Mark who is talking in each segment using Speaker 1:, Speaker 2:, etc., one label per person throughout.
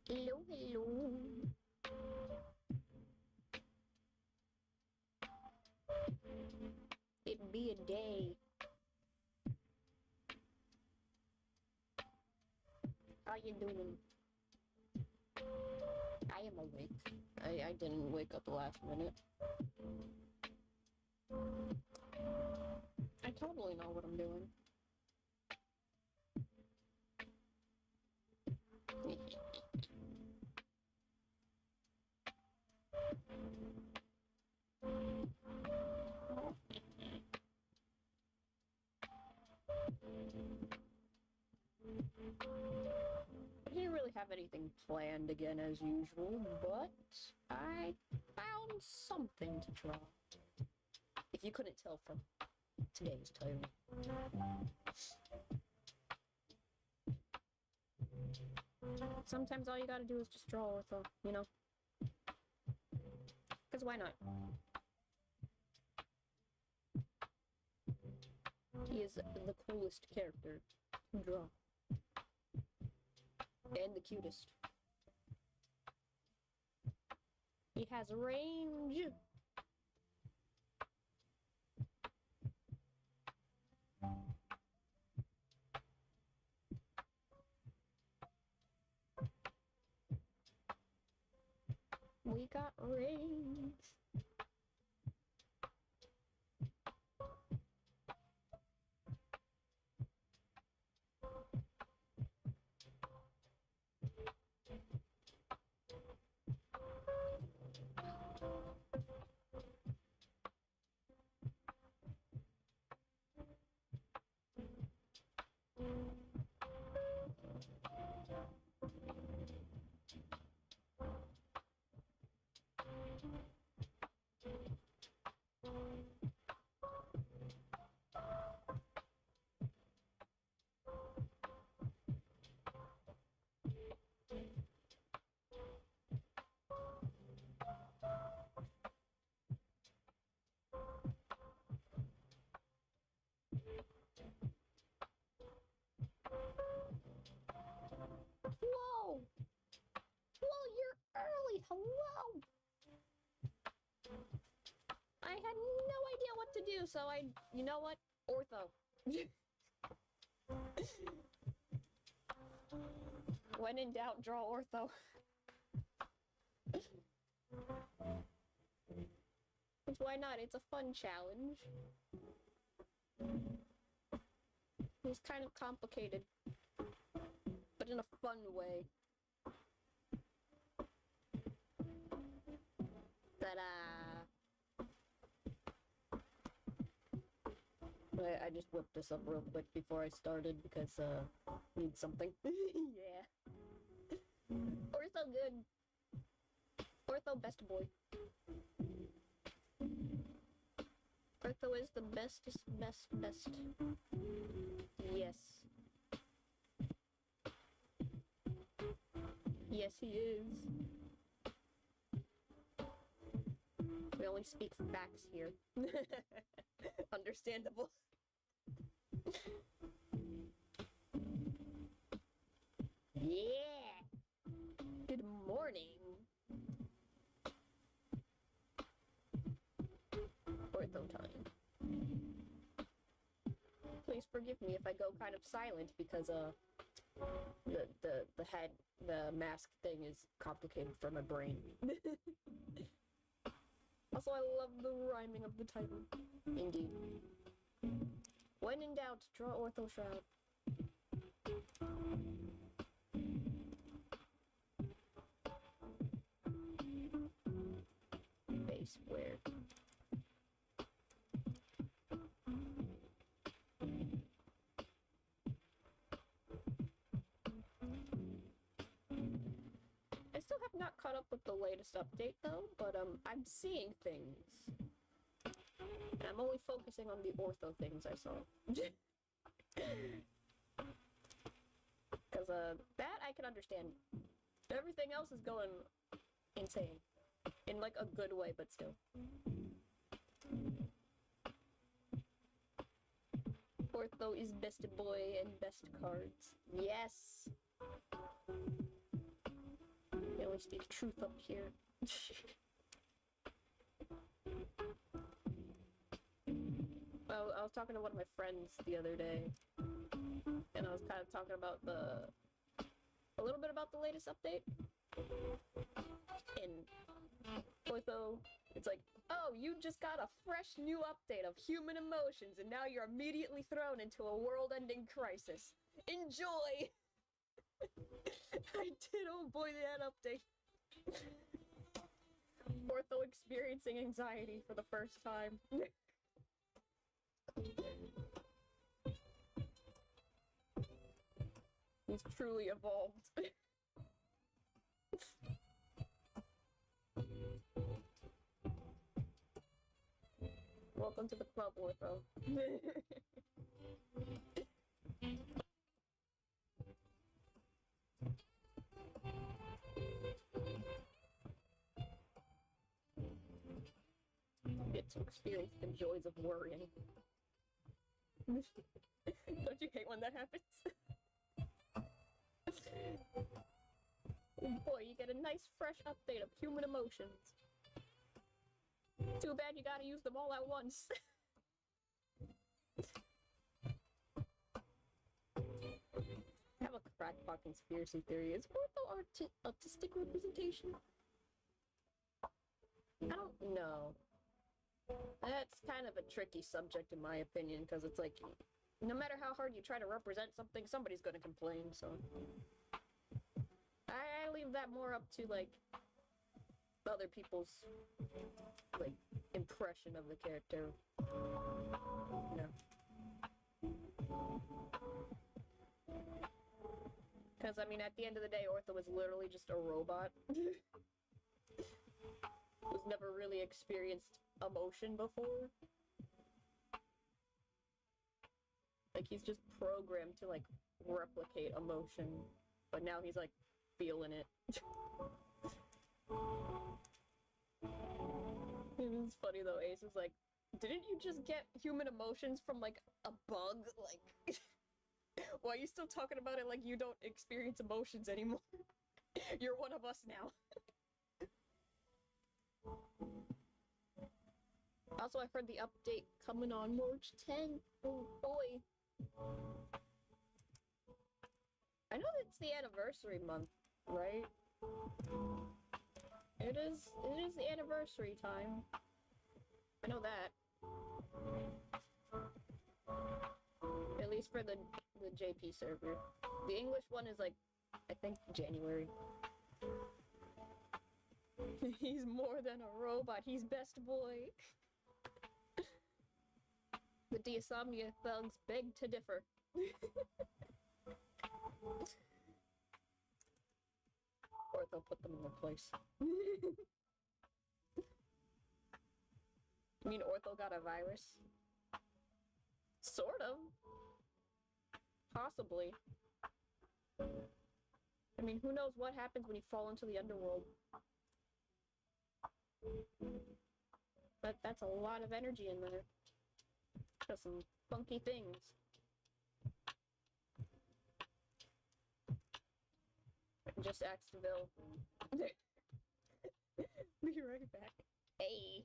Speaker 1: Hello, hello. It'd be a day. How you doing? I am awake. I didn't wake up the last minute. I totally know what I'm doing. I didn't really have anything planned again as usual, but I found something to draw. If you couldn't tell from today's title. Sometimes all you gotta do is just draw Ortho, you know? Because why not? He is the coolest character to draw. And the cutest. He has range. We got range. Whoa! Whoa, you're early! Hello! I had no idea what to do, so you know what? Ortho. When in doubt, draw Ortho. Which, why not? It's a fun challenge. He's kind of complicated, but in a fun way. Ta-da! I just whipped this up real quick before I started because, need something. Yeah. Ortho good. Ortho best boy. Ortho is the bestest, best. Yes. Yes, he is. We only speak facts here. Understandable. Yeah! Good morning. Ortho time. Please forgive me if I go kind of silent because the mask thing is complicated for my brain. Also, I love the rhyming of the title. Indeed. When in doubt, draw Ortho Shroud. Face where? I still have not caught up with the latest update though, but I'm seeing things. And I'm only focusing on the ortho things I saw. Cause that I can understand. Everything else is going insane. In like a good way, but still. Ortho is best boy and best cards. Yes! We only speak truth up here. Well, I was talking to one of my friends the other day, and I was kind of talking about a little bit about the latest update. And Ortho, it's like, oh, you just got a fresh new update of human emotions, and now you're immediately thrown into a world-ending crisis. Enjoy! I did, oh boy, that update. Ortho experiencing anxiety for the first time. He's truly evolved. Welcome to the club, Ortho. Get to experience the joys of worrying. Don't you hate when that happens? Boy, you get a nice fresh update of human emotions. Too bad you gotta use them all at once. I have a crackpot conspiracy theory. Is Ortho autistic representation? I don't know. That's kind of a tricky subject in my opinion, because it's like, no matter how hard you try to represent something, somebody's gonna complain, so... I leave that more up to, like, other people's, like, impression of the character. You know. Because, I mean, at the end of the day, Ortho was literally just a robot. Who's never really experienced emotion before. Like, he's just programmed to, like, replicate emotion. But now he's, like, feeling it. It's funny, though. Ace is like, didn't you just get human emotions from, like, a bug? Like, why are you still talking about it like you don't experience emotions anymore? You're one of us now. Also, I heard the update coming on March 10th. Oh boy. I know it's the anniversary month, right? It is the anniversary time. I know that. At least for the JP server. The English one is like, I think January. He's more than a robot, he's best boy. The Diasomnia thugs beg to differ. Or they'll put them in their place. You mean Ortho got a virus? Sort of. Possibly. I mean, who knows what happens when you fall into the underworld. But that's a lot of energy in there. Does some funky things. Just Axeville. Be right back. Hey.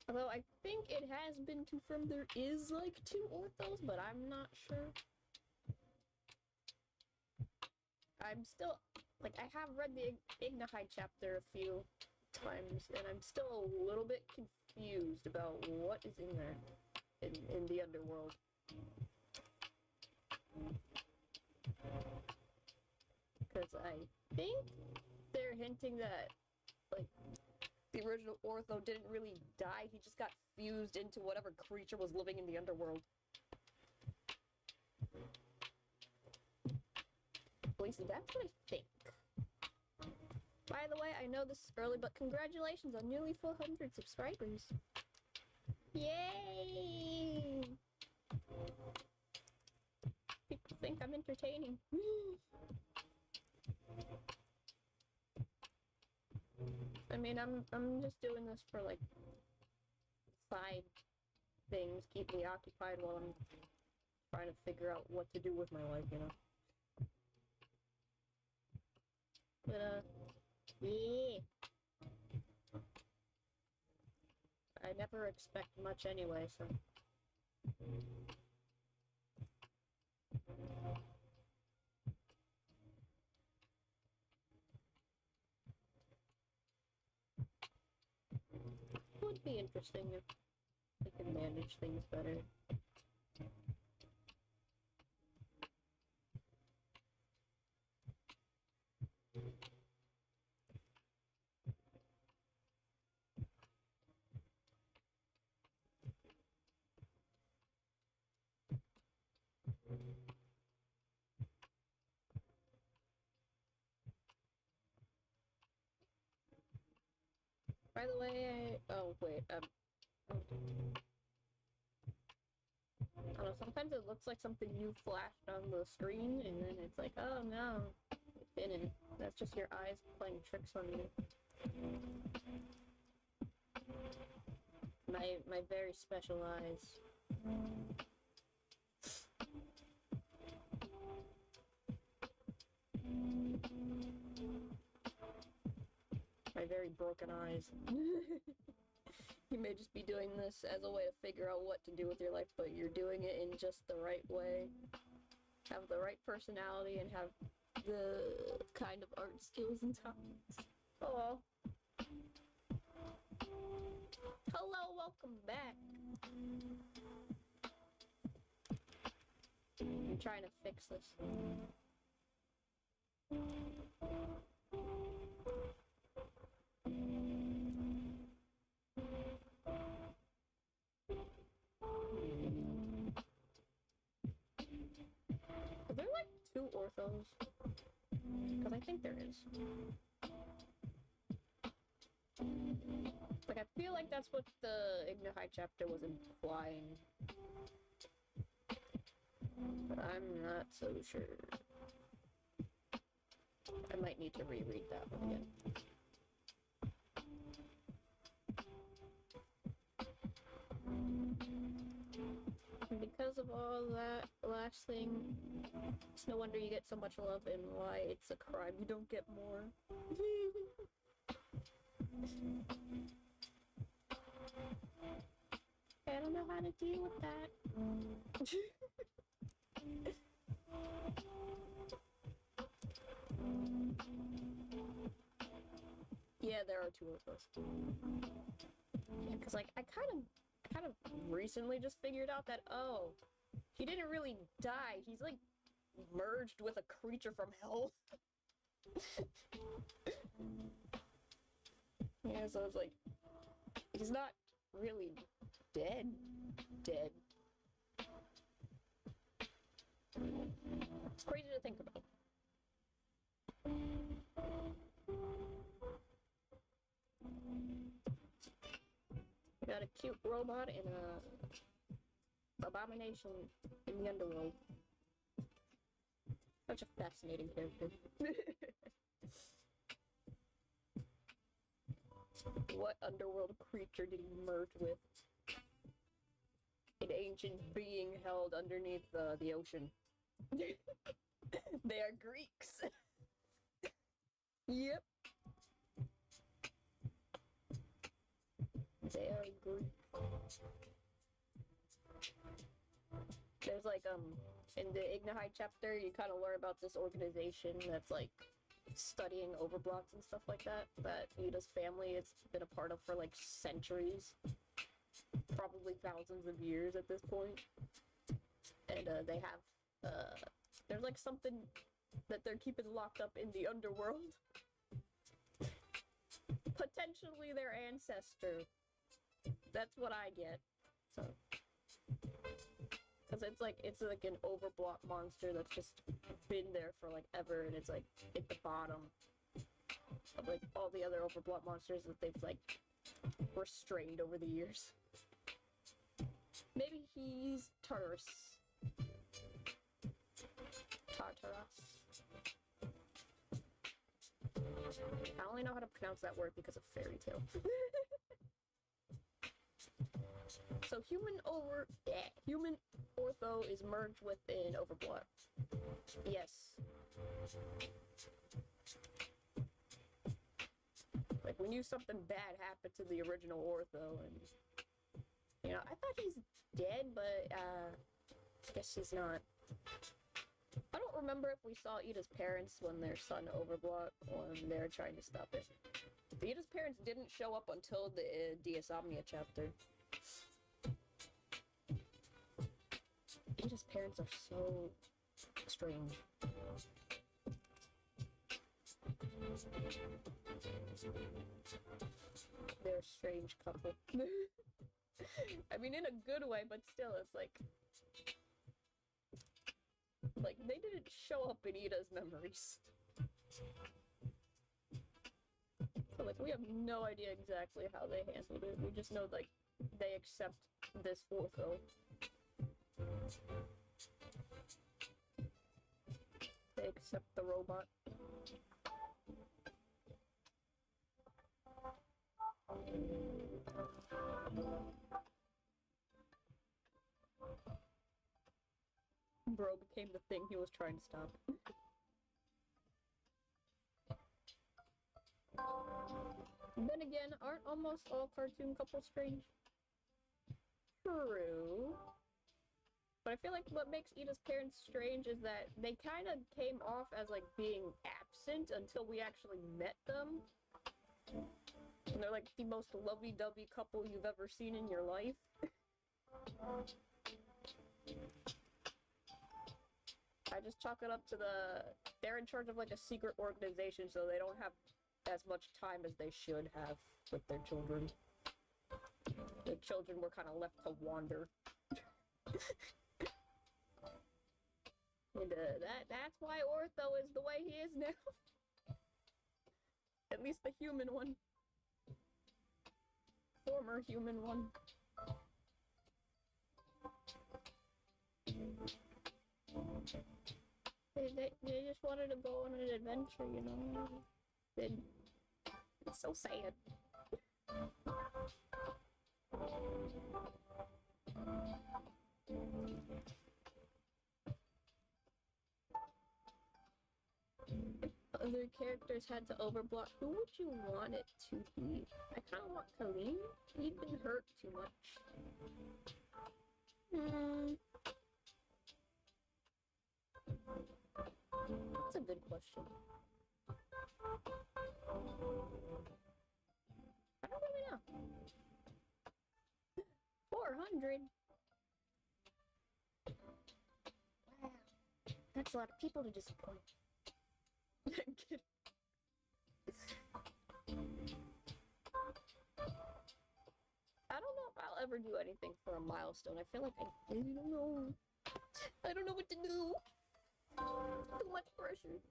Speaker 1: Although I think it has been confirmed there is like 2 orthos, but I'm not sure. I'm still, like, I have read the Ignihide chapter a few times, and I'm still a little bit confused about what is in there in the underworld. Because I think they're hinting that, like, the original Ortho didn't really die, he just got fused into whatever creature was living in the underworld. At least that's what I think. By the way, I know this is early, but congratulations on nearly 400 subscribers. Yay! People think I'm entertaining. I mean, I'm just doing this for, like, side things, keep me occupied while I'm trying to figure out what to do with my life, you know? But, yeah. I never expect much anyway, so... Would be interesting if I could manage things better. By the way, oh wait, I don't know, sometimes it looks like something new flashed on the screen, and then it's like, oh no, it didn't. That's just your eyes playing tricks on you. My very special eyes. My very broken eyes. You may just be doing this as a way to figure out what to do with your life, but you're doing it in just the right way. Have the right personality and have the kind of art skills and talents. Oh. Hello, welcome back. I'm trying to fix this. Are there like 2 orthos? Because I think there is. Like, I feel like that's what the Ignihide chapter was implying. But I'm not so sure. I might need to reread that one again. And because of all that last thing, it's no wonder you get so much love and why it's a crime you don't get more. I don't know how to deal with that. Yeah, there are 2 of those. Yeah, because like I kind of recently just figured out that, oh, he didn't really die. He's like merged with a creature from hell. Yeah, so it's like he's not really dead. It's crazy to think about. We got a cute robot and a abomination in the underworld. Such a fascinating character. What underworld creature did he merge with? It ain't ancient being held underneath the ocean. They are Greeks. Yep. They are Greeks. There's like, in the Ignihide chapter, you kind of learn about this organization that's like studying overblocks and stuff like that, that Ida's family has been a part of for like centuries. Probably thousands of years at this point. And they have, there's like something that they're keeping locked up in the underworld. Potentially their ancestor. That's what I get. So, because it's like an overblock monster that's just been there for like ever, and it's like at the bottom of like all the other overblock monsters that they've like restrained over the years. Maybe he's Tartarus. I only know how to pronounce that word because of fairy tale. So human Ortho is merged within Overblock. Yes. Like we knew something bad happened to the original Ortho, and you know, I thought he's dead, but I guess he's not. I don't remember if we saw Ida's parents when their son Overblock, when they were trying to stop it. Ida's parents didn't show up until the Deisomnia chapter. Ida's parents are so strange. They're a strange couple. I mean, in a good way, but still, it's like they didn't show up in Ida's memories. So, like, we have no idea exactly how they handled it. We just know, like, they accept this Ortho. They accept the robot. Bro became the thing he was trying to stop. Then again, aren't almost all cartoon couples strange? True. But I feel like what makes Ida's parents strange is that they kind of came off as like being absent until we actually met them. And they're like the most lovey-dovey couple you've ever seen in your life. I just chalk it up to they're in charge of like a secret organization, so they don't have as much time as they should have with their children. The children were kind of left to wander. And that's why Ortho is the way he is now. At least the human one. Former human one. They just wanted to go on an adventure, you know? It's so sad. Other characters had to overblock. Who would you want it to be? I kind of want Kaleem. He's been hurt too much. That's a good question. I don't really know. 400? Wow. That's a lot of people to disappoint. I'm kidding. I don't know if I'll ever do anything for a milestone. I feel like I don't know. I don't know what to do. Too much pressure.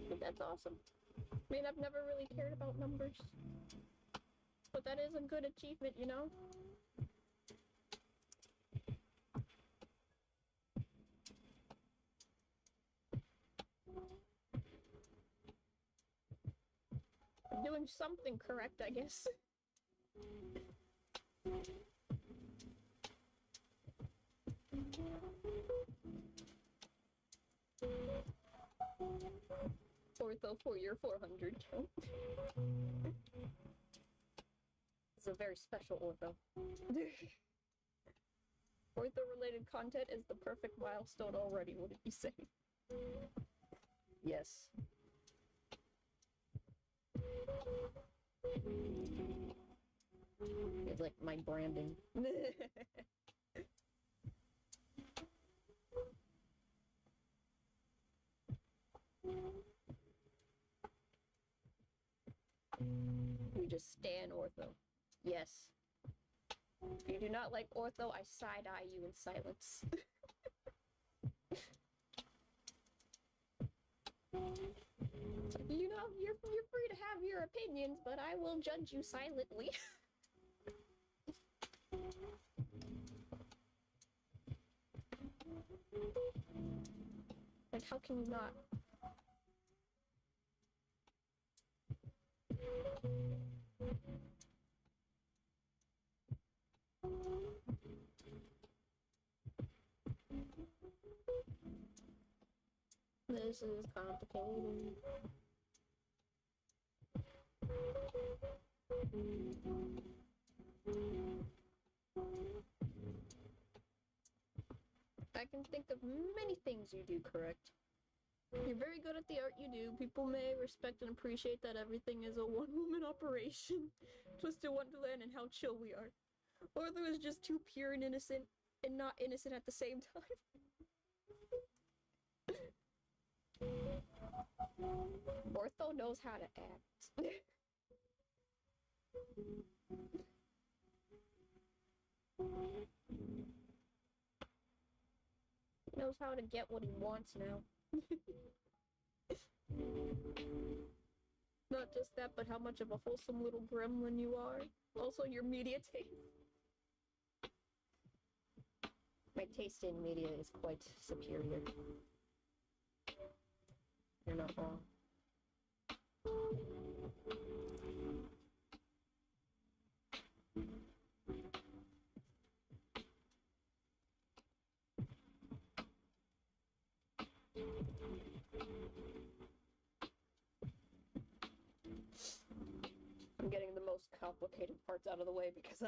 Speaker 1: But that's awesome. I mean, I've never really cared about numbers. But that is a good achievement, you know? doing something correct, I guess. Ortho for your 400 count. It's a very special ortho. Ortho-related content is the perfect milestone already, wouldn't you say? Yes. It's like my branding. We just stan ortho. Yes. If you do not like ortho, I side-eye you in silence. You know, you're free to have your opinions, but I will judge you silently. Like, how can you not? This is complicated. I can think of many things you do correct. You're very good at the art you do. People may respect and appreciate that everything is a one-woman operation. Twisted Wonderland and how chill we are. Ortho is just too pure and innocent, and not innocent at the same time. Ortho knows how to act. He knows how to get what he wants now. Not just that, but how much of a wholesome little gremlin you are. Also, your media taste. My taste in media is quite superior. You're not wrong. I'm getting the most complicated parts out of the way because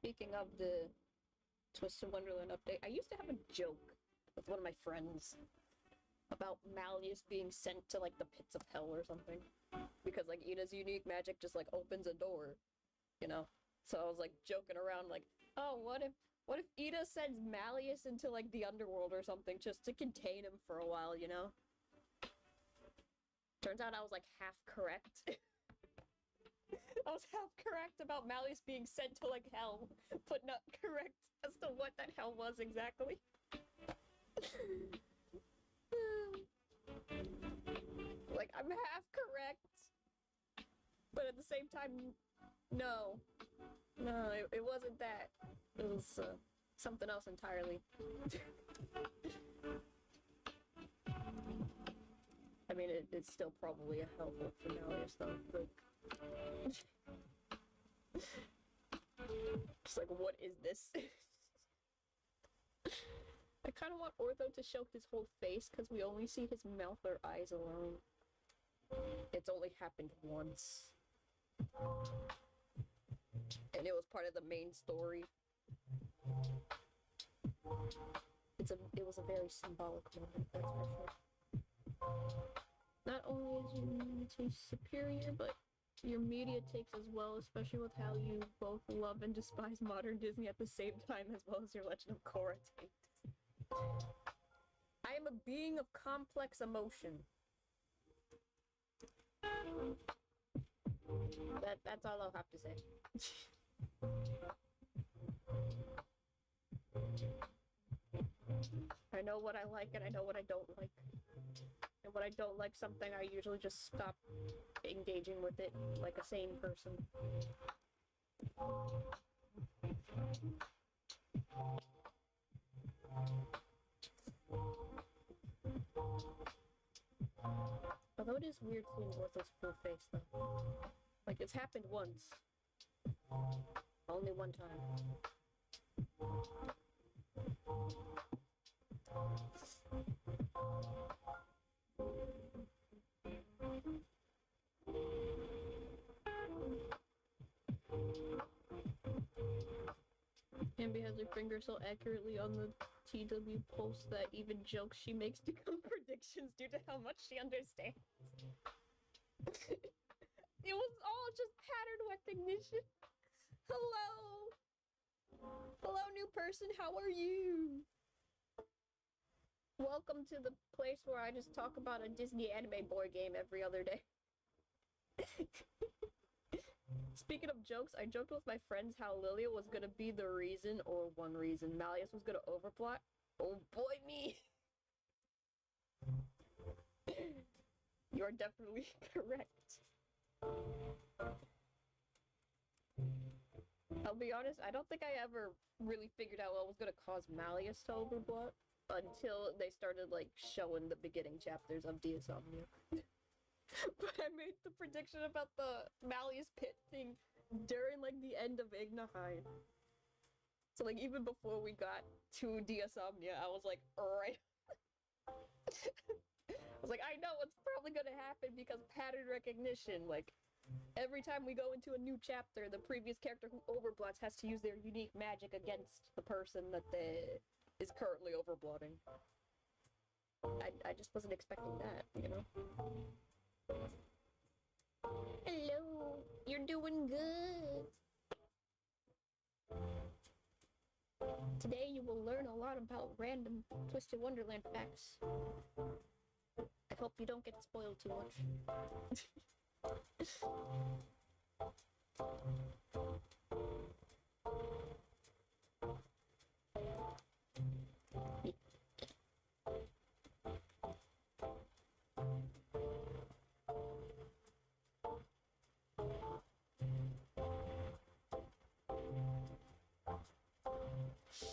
Speaker 1: Speaking of the Twisted Wonderland update, I used to have a joke with one of my friends about Malleus being sent to like the pits of hell or something. Because like Ida's unique magic just like opens a door, you know? So I was like joking around like, oh, what if Ida sends Malleus into like the underworld or something just to contain him for a while, you know? Turns out I was like half correct. I was half correct about Malleus being sent to like hell, but not correct as to what that hell was exactly. Like, I'm half correct, but at the same time, no. No, it wasn't that. It was something else entirely. I mean, it's still probably a hellhole for Malleus, though. But just like, what is this? I kind of want Ortho to show his whole face, because we only see his mouth or eyes alone. It's only happened once. And it was part of the main story. It was a very symbolic moment, that's for sure. Not only is your media taste superior, but your media takes as well, especially with how you both love and despise modern Disney at the same time, as well as your Legend of Korra takes. I am a being of complex emotion. That's all I'll have to say. I know what I like and I know what I don't like. And when I don't like something, I usually just stop engaging with it like a sane person. Although it is weird seeing Ortho's full face, though. Like, it's happened once. Only one time. Ambi has her finger so accurately on the TW pulse that even jokes she makes become predictions due to how much she understands. It was all just pattern recognition. Hello! Hello, new person, how are you? Welcome to the place where I just talk about a Disney anime board game every other day. Speaking of jokes, I joked with my friends how Lilia was gonna be the reason, or one reason, Malleus was gonna overplot. Oh boy, me! You are definitely correct. I'll be honest, I don't think I ever really figured out what was gonna cause Malleus to overplot until they started, like, showing the beginning chapters of Deosomnia. But I made the prediction about the Malleus pit thing during, like, the end of Ignahide. So, like, even before we got to Deosomnia, I was like, alright. I was like, I know what's probably gonna happen because pattern recognition, like, every time we go into a new chapter, the previous character who overblots has to use their unique magic against the person that is currently overblotting. I just wasn't expecting that, you know? Hello, you're doing good. Today you will learn a lot about random Twisted Wonderland facts. I hope you don't get spoiled too much.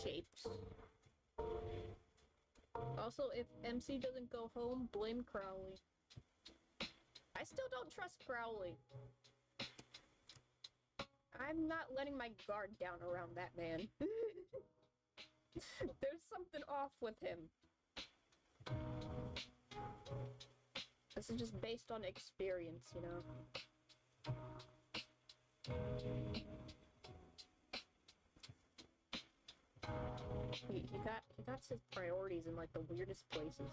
Speaker 1: Shapes. Also, if MC doesn't go home, blame Crowley. I still don't trust Crowley. I'm not letting my guard down around that man. There's something off with him. This is just based on experience, you know? He got his priorities in, like, the weirdest places.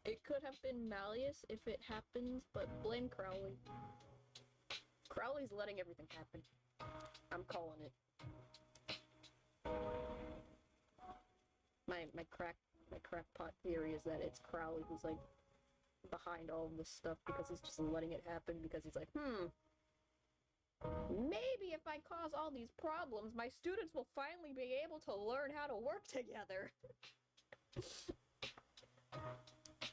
Speaker 1: It could have been Malleus if it happens, but blame Crowley. Crowley's letting everything happen. I'm calling it. My crackpot theory is that it's Crowley who's, like, behind all of this stuff because he's just letting it happen because he's like, maybe if I cause all these problems, my students will finally be able to learn how to work together.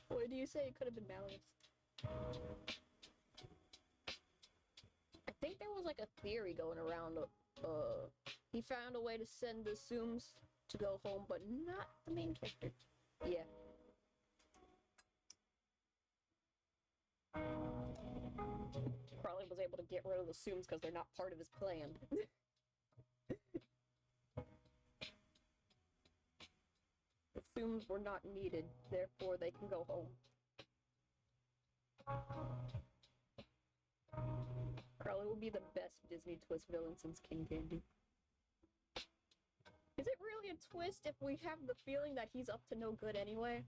Speaker 1: What do you say? It could have been Malleus. I think there was, like, a theory going around. He found a way to send the Zooms to go home, but not the main character. Yeah. Crowley was able to get rid of the Zooms because they're not part of his plan. The Zooms were not needed, therefore they can go home. Crowley will be the best Disney twist villain since King Candy. Is it really a twist if we have the feeling that he's up to no good anyway?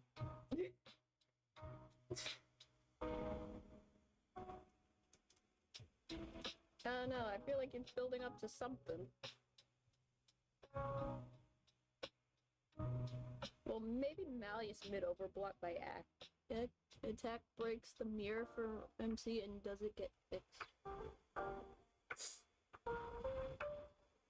Speaker 1: I don't know, I feel like it's building up to something. Well, maybe Malleus mid-overblock by attack breaks the mirror for MC and does it get fixed?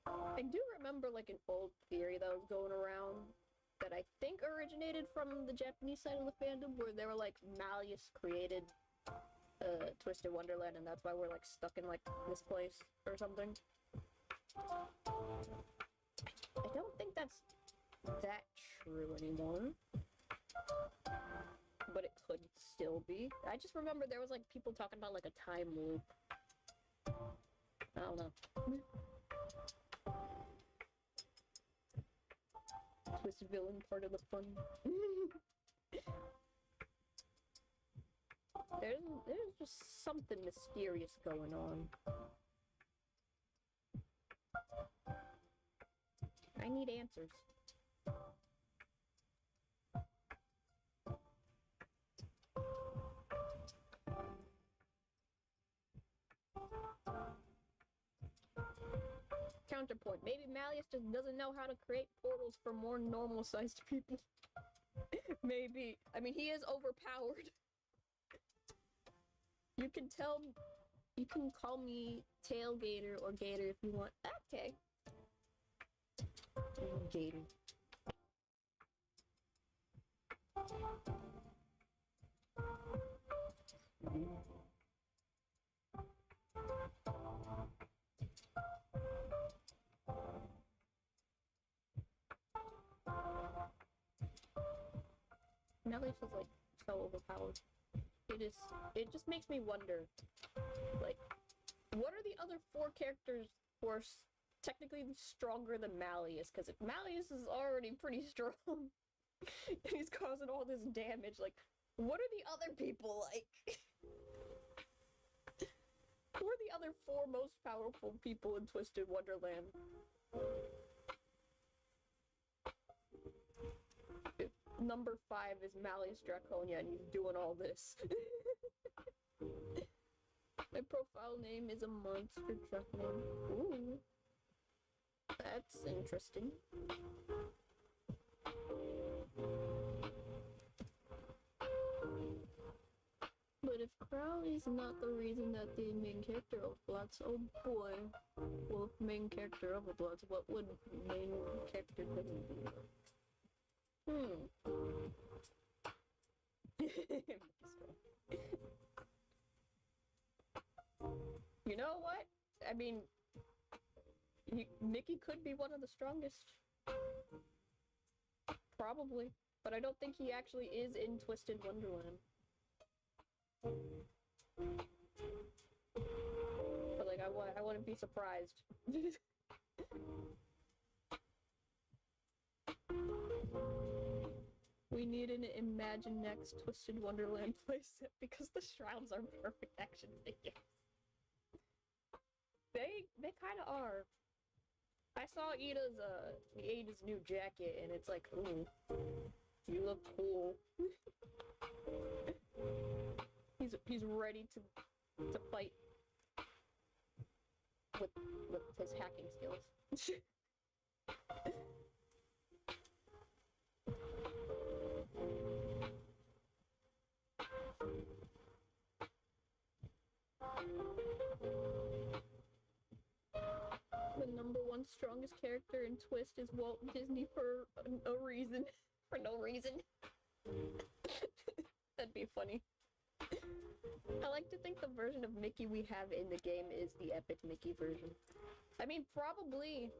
Speaker 1: I do remember like an old theory that was going around that I think originated from the Japanese side of the fandom where they were like Malleus created Twisted Wonderland and that's why we're like stuck in like this place or something. I don't think that's that true anymore. But it could still be. I just remember there was like people talking about like a time loop. I don't know. Twisted villain, part of the fun. There's just something mysterious going on. I need answers. Counterpoint. Maybe Malleus just doesn't know how to create portals for more normal-sized people. Maybe. I mean, he is overpowered. You can call me Tailgater or Gator if you want. Okay. Gator. Malleus is like so overpowered. It just makes me wonder, like, what are the other 4 characters who are technically stronger than Malleus? Because Malleus is already pretty strong, and he's causing all this damage. Like, what are the other people like? Who are the other 4 most powerful people in Twisted Wonderland? Number 5 is Malleus Draconia, and he's doing all this. My profile name is a monster truck name. Ooh. That's interesting. But if Crowley's not the reason that the main character overblocks, oh boy. Well, if main character overblocks, what would main character couldn't be? You know what? I mean, Mickey could be one of the strongest. Probably. But I don't think he actually is in Twisted Wonderland. But like, I wouldn't be surprised. We need an Imagine Next Twisted Wonderland playset because the shrouds are perfect action figures. They kind of are. I saw Ida's new jacket and it's like, ooh, you look cool. he's ready to fight with his hacking skills. The number 1 strongest character in Twist is Walt Disney for a reason. For no reason. That'd be funny. I like to think the version of Mickey we have in the game is the epic Mickey version. I mean, probably.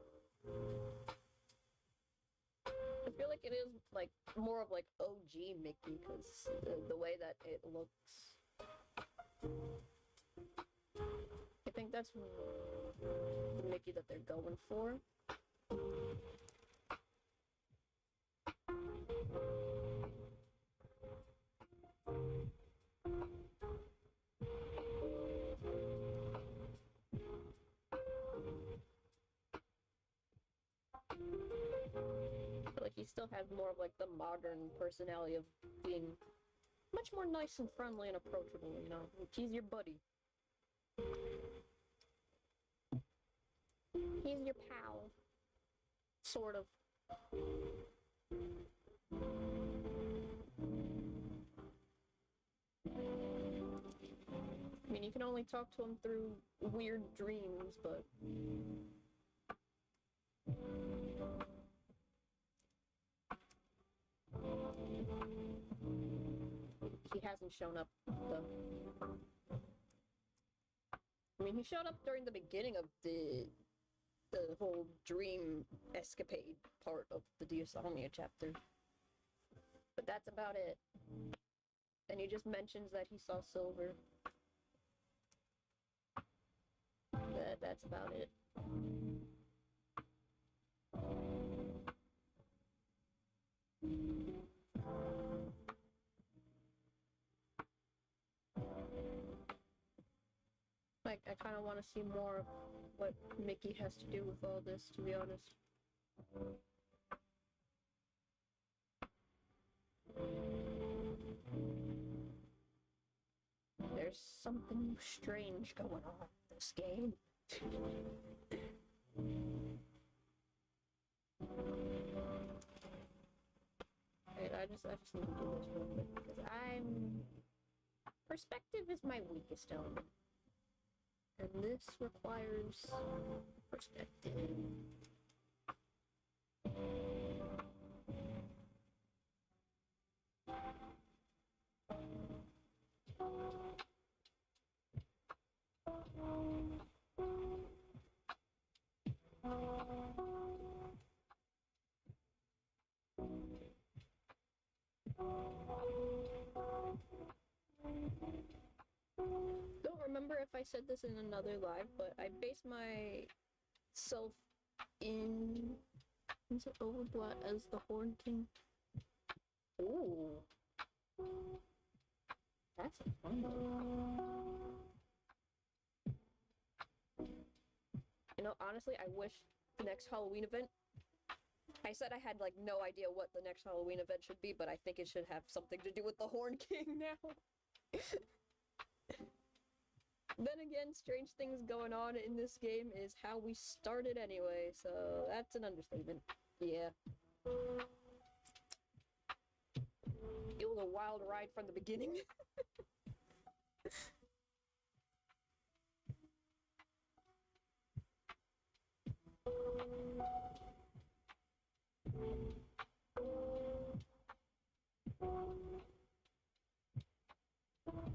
Speaker 1: I feel like it is like more of like OG Mickey because the way that it looks. I think that's the Mickey that they're going for. But like he still has more of like the modern personality of being much more nice and friendly and approachable, you know? He's your buddy. He's your pal. Sort of. can only talk to him through weird dreams, but... He hasn't shown up, though. I mean, he showed up during the beginning of the whole dream escapade part of the Diosomnia chapter. But that's about it. And he just mentions that he saw Silver. That's about it. Like, I kind of want to see more of what Mickey has to do with all this, to be honest. There's something strange going on in this game. Wait, I just need to do this real quick, because perspective is my weakest element. And this requires perspective. Don't remember if I said this in another live, but I base myself in Overblood as the Horn King. Ooh. That's a fun one. You know, honestly, I wish the next Halloween event... I said I had, like, no idea what the next Halloween event should be, but I think it should have something to do with the Horn King now. Then again, strange things going on in this game is how we started anyway, so that's an understatement. Yeah. It was a wild ride from the beginning.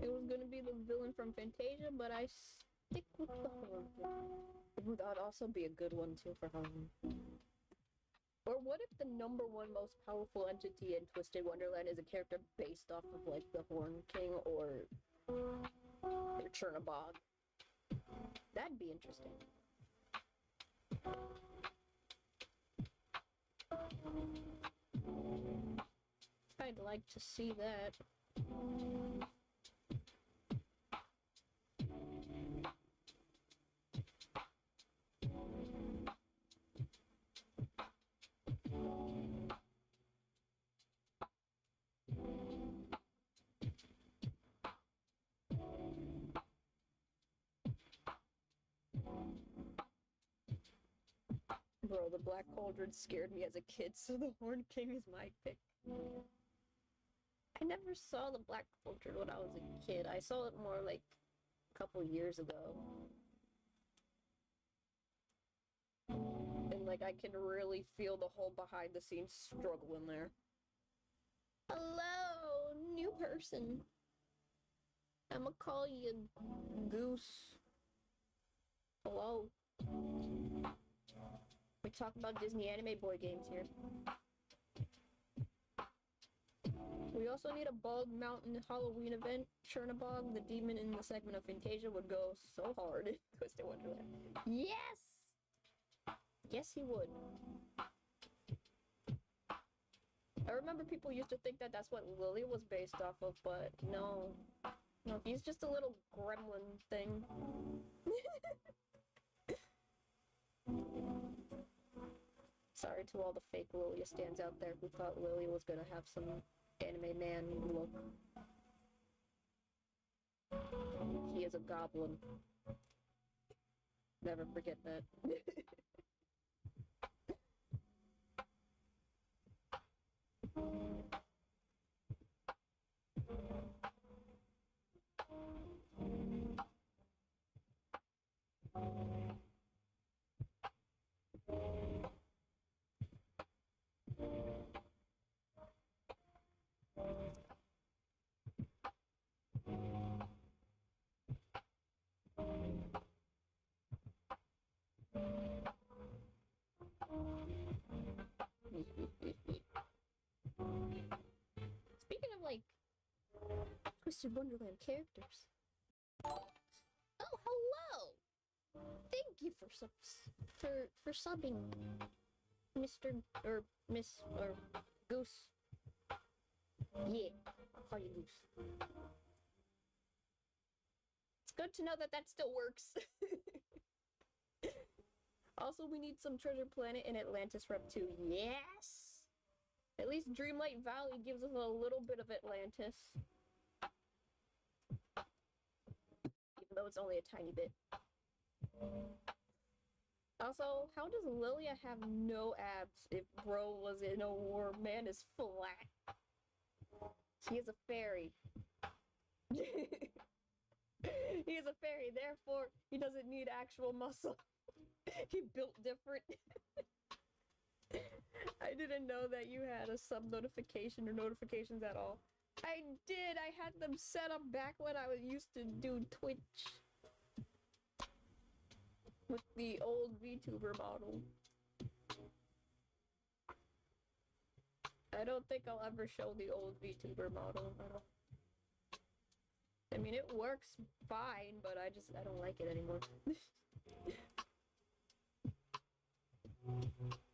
Speaker 1: It was gonna be the villain from Fantasia, but I stick with the Horn King. That would also be a good one too for Halloween. Or what if the #1 most powerful entity in Twisted Wonderland is a character based off of, like, the Horn King or Chernabog? That'd be interesting. I'd like to see that. Bro, the Black Cauldron scared me as a kid, so the Horn King is my pick. I never saw the Black Cauldron when I was a kid. I saw it more like a couple years ago. And like I can really feel the whole behind the scenes struggle in there. Hello, new person. I'ma call you Goose. Hello. We talk about Disney anime boy games here. We also need a Bald Mountain Halloween event. Chernabog, the demon in the segment of Fantasia, would go so hard in Twisted Wonderland. Yes! Yes, he would. I remember people used to think that that's what Lily was based off of, but no. No, he's just a little gremlin thing. Sorry to all the fake Lilia stands out there who thought Lilia was gonna have some anime man look. He is a goblin. Never forget that. Alice in Wonderland characters. Oh, hello! Thank you for subbing, Mr. or Miss or Goose. Yeah, I'll call you Goose. It's good to know that that still works. Also, we need some Treasure Planet and Atlantis Rep 2. Yes! At least Dreamlight Valley gives us a little bit of Atlantis. Even though it's only a tiny bit. Also, how does Lilia have no abs if bro was in a war? Man is flat. He is a fairy. He is a fairy, therefore he doesn't need actual muscle. He built different. I didn't know that you had a sub notification or notifications at all. I did! I had them set up back when I used to do Twitch. With the old VTuber model. I don't think I'll ever show the old VTuber model. I mean, it works fine, but I don't like it anymore.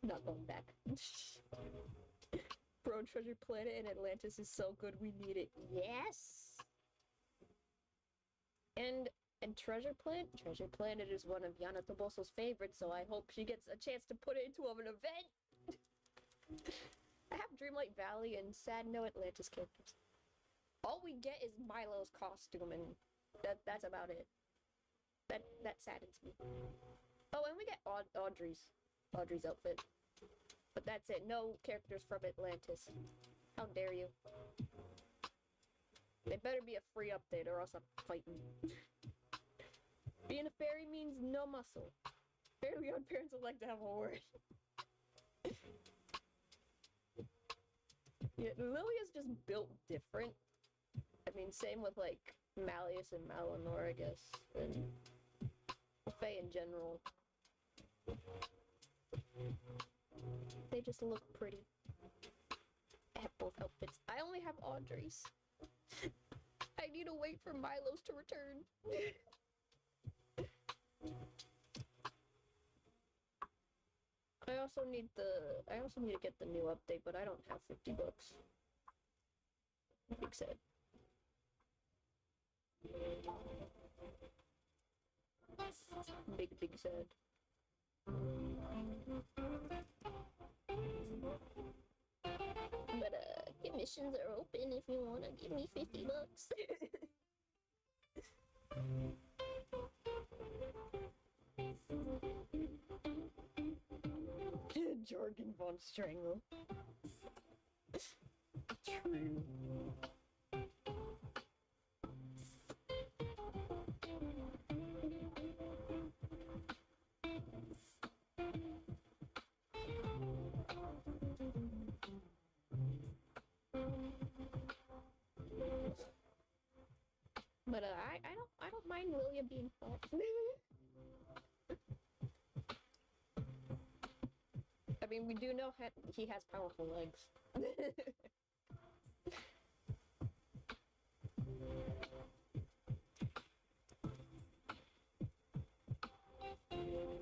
Speaker 1: Not going back. Bro, Treasure Planet in Atlantis is so good, we need it. Yes! And Treasure Planet? Treasure Planet is one of Yana Toboso's favorites, so I hope she gets a chance to put it into an event! I have Dreamlight Valley and sad no Atlantis characters. All we get is Milo's costume, and that's about it. That saddens me. Oh, and we get Audrey's outfit. But that's it. No characters from Atlantis. How dare you? They better be a free update or else I'm fighting. Being a fairy means no muscle. Fairly Odd Parents would like to have a word. Yeah, Lilia's just built different. I mean, same with like Malleus and Malinor, I guess, and Faye in general. They just look pretty. I have both outfits. I only have Audrey's. I need to wait for Milo's to return. I also need to get the new update, but I don't have 50 bucks. Big sad. Big sad. But commissions are open if you wanna give me 50 bucks. Jorgen von Strangle. True. But I don't mind Lilia being fat. I mean, we do know he has powerful legs.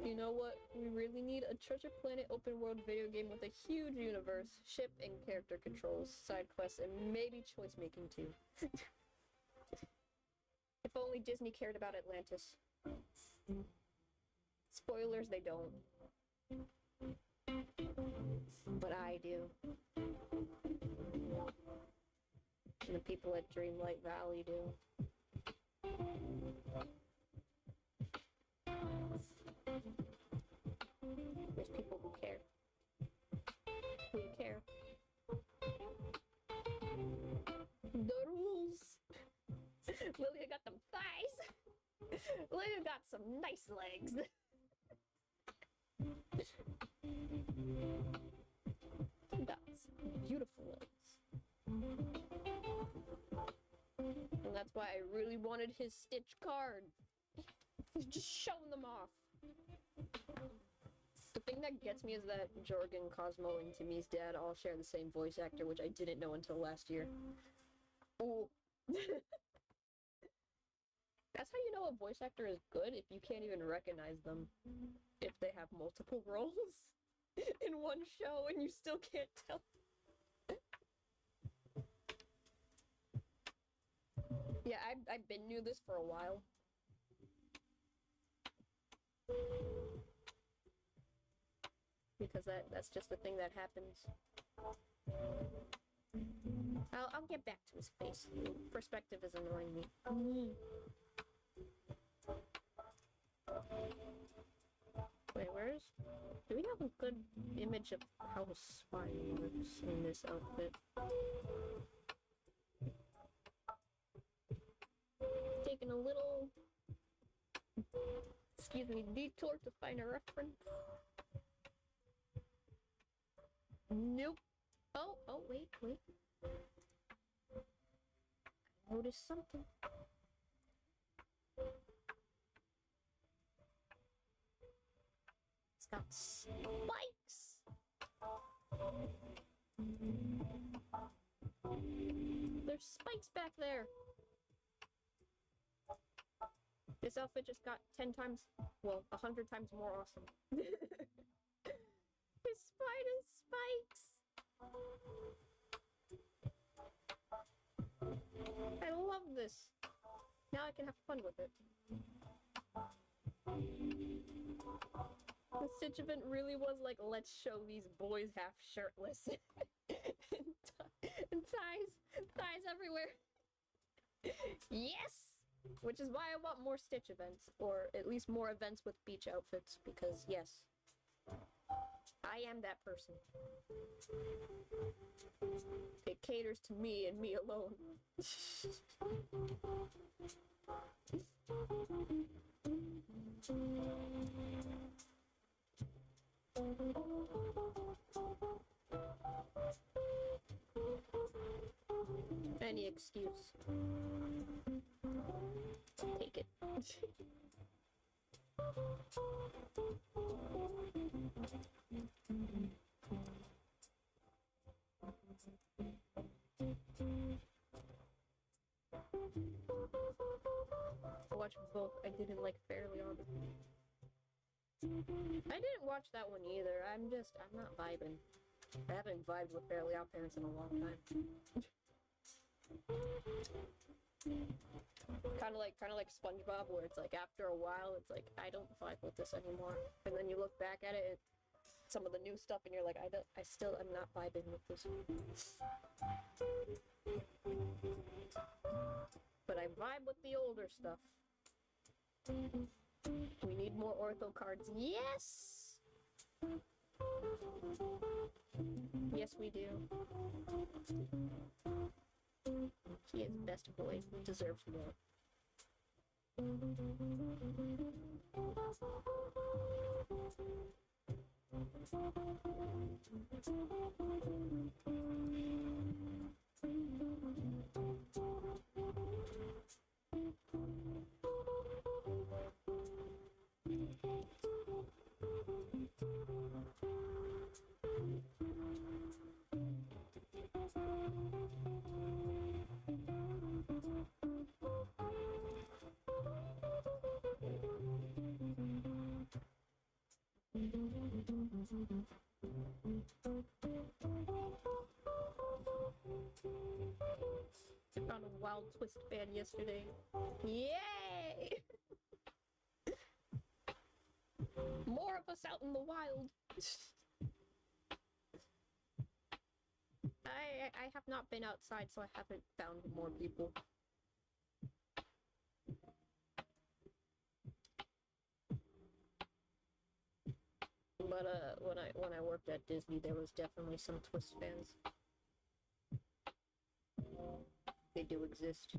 Speaker 1: You know what? We really need a Treasure Planet open world video game with a huge universe, ship and character controls, side quests, and maybe choice making too. If only Disney cared about Atlantis. Spoilers, they don't. But I do. And the people at Dreamlight Valley do. There's people who care. Who care. The rules! Lilia got them thighs! Lilia got some nice legs! Got some beautiful legs. And that's why I really wanted his Stitch card. He's just showing them off. The thing that gets me is that Jorgen, Cosmo, and Timmy's dad all share the same voice actor, which I didn't know until last year. Ooh. That's how you know a voice actor is good, if you can't even recognize them. If they have multiple roles in one show and you still can't tell. Yeah, I've been knew this for a while. Because that's just the thing that happens. I'll get back to his face. Perspective is annoying me. Wait, where's... Do we have a good image of how a spine works in this outfit? Taking a little... excuse me, detour to find a reference. Nope. Oh, wait. I noticed something. It's got spikes! There's spikes back there! This outfit just got 10 times, well, 100 times more awesome. His spider spikes! I love this! Now I can have fun with it. The Stitch event really was like, let's show these boys half shirtless. and thighs everywhere. Yes! Which is why I want more Stitch events, or at least more events with beach outfits, because yes, I am that person. It caters to me and me alone. Any excuse. Take it. I watched both. I didn't like Fairly Odd. I didn't watch that one either. I'm not vibing. I haven't vibed with Fairly Odd Parents in a long time. Kind of like SpongeBob, where it's like after a while, it's like I don't vibe with this anymore, and then you look back at it, some of the new stuff, and you're like, I still am not vibing with this. But I vibe with the older stuff. We need more ortho cards. Yes! Yes, we do. He is best boy. Deserves more. I found a Wild Twist fan yesterday. Yay! More of us out in the wild. I have not been outside, so I haven't found more people. But when I worked at Disney, there was definitely some Twist fans. They do exist.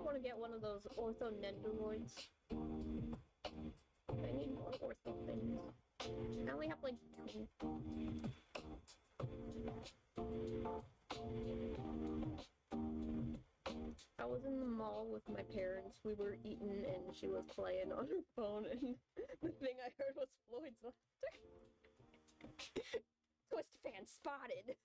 Speaker 1: want to get one of those ortho nendoroids. I need more ortho things. I only have like 2. I was in the mall with my parents. We were eating and she was playing on her phone and the thing I heard was Floyd's laughter. Twist fan spotted.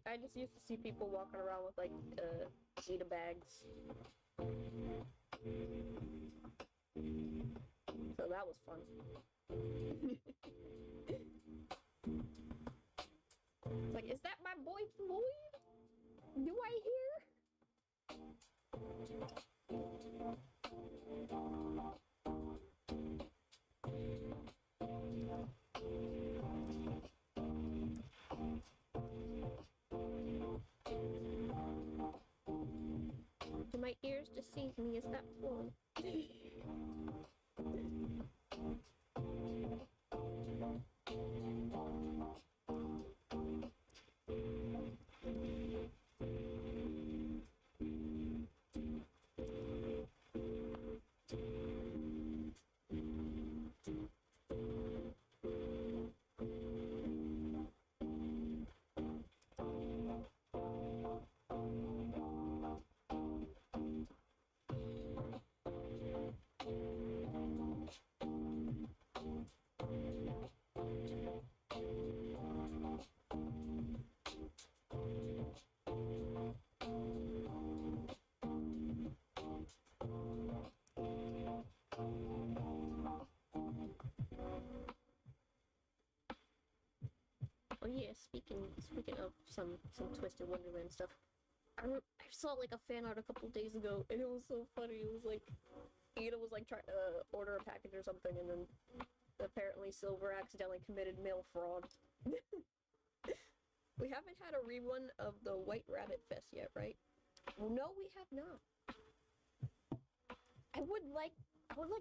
Speaker 1: I just used to see people walking around with like Vita bags. So that was fun. Like, is that my boy Floyd? Do I hear? Do my ears deceive me? Is that Floyd? Oh yeah, speaking of some Twisted Wonderland stuff, I saw like a fan art a couple days ago, and it was so funny. It was like Ada was like trying to order a package or something, and then apparently Silver accidentally committed mail fraud. We haven't had a rerun of the White Rabbit Fest yet, right? No, we have not. I would like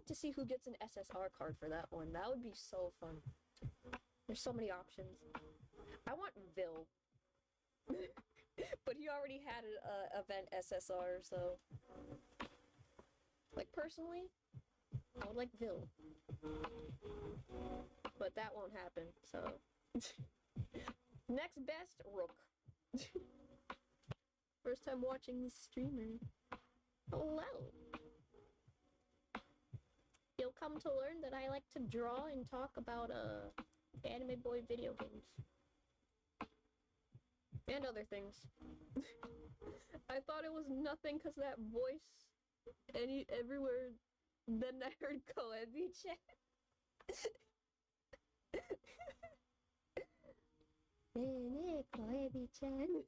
Speaker 1: to see who gets an SSR card for that one. That would be so fun. There's so many options. I want Vil. But he already had an event SSR, so... Like, personally, I would like Vil. But that won't happen, so... Next best, Rook. First time watching this streamer. Hello. You'll come to learn that I like to draw and talk about Anime Boy video games. And other things. I thought it was nothing because that voice everywhere. Then I heard Koebi-chan. Koebi-chan.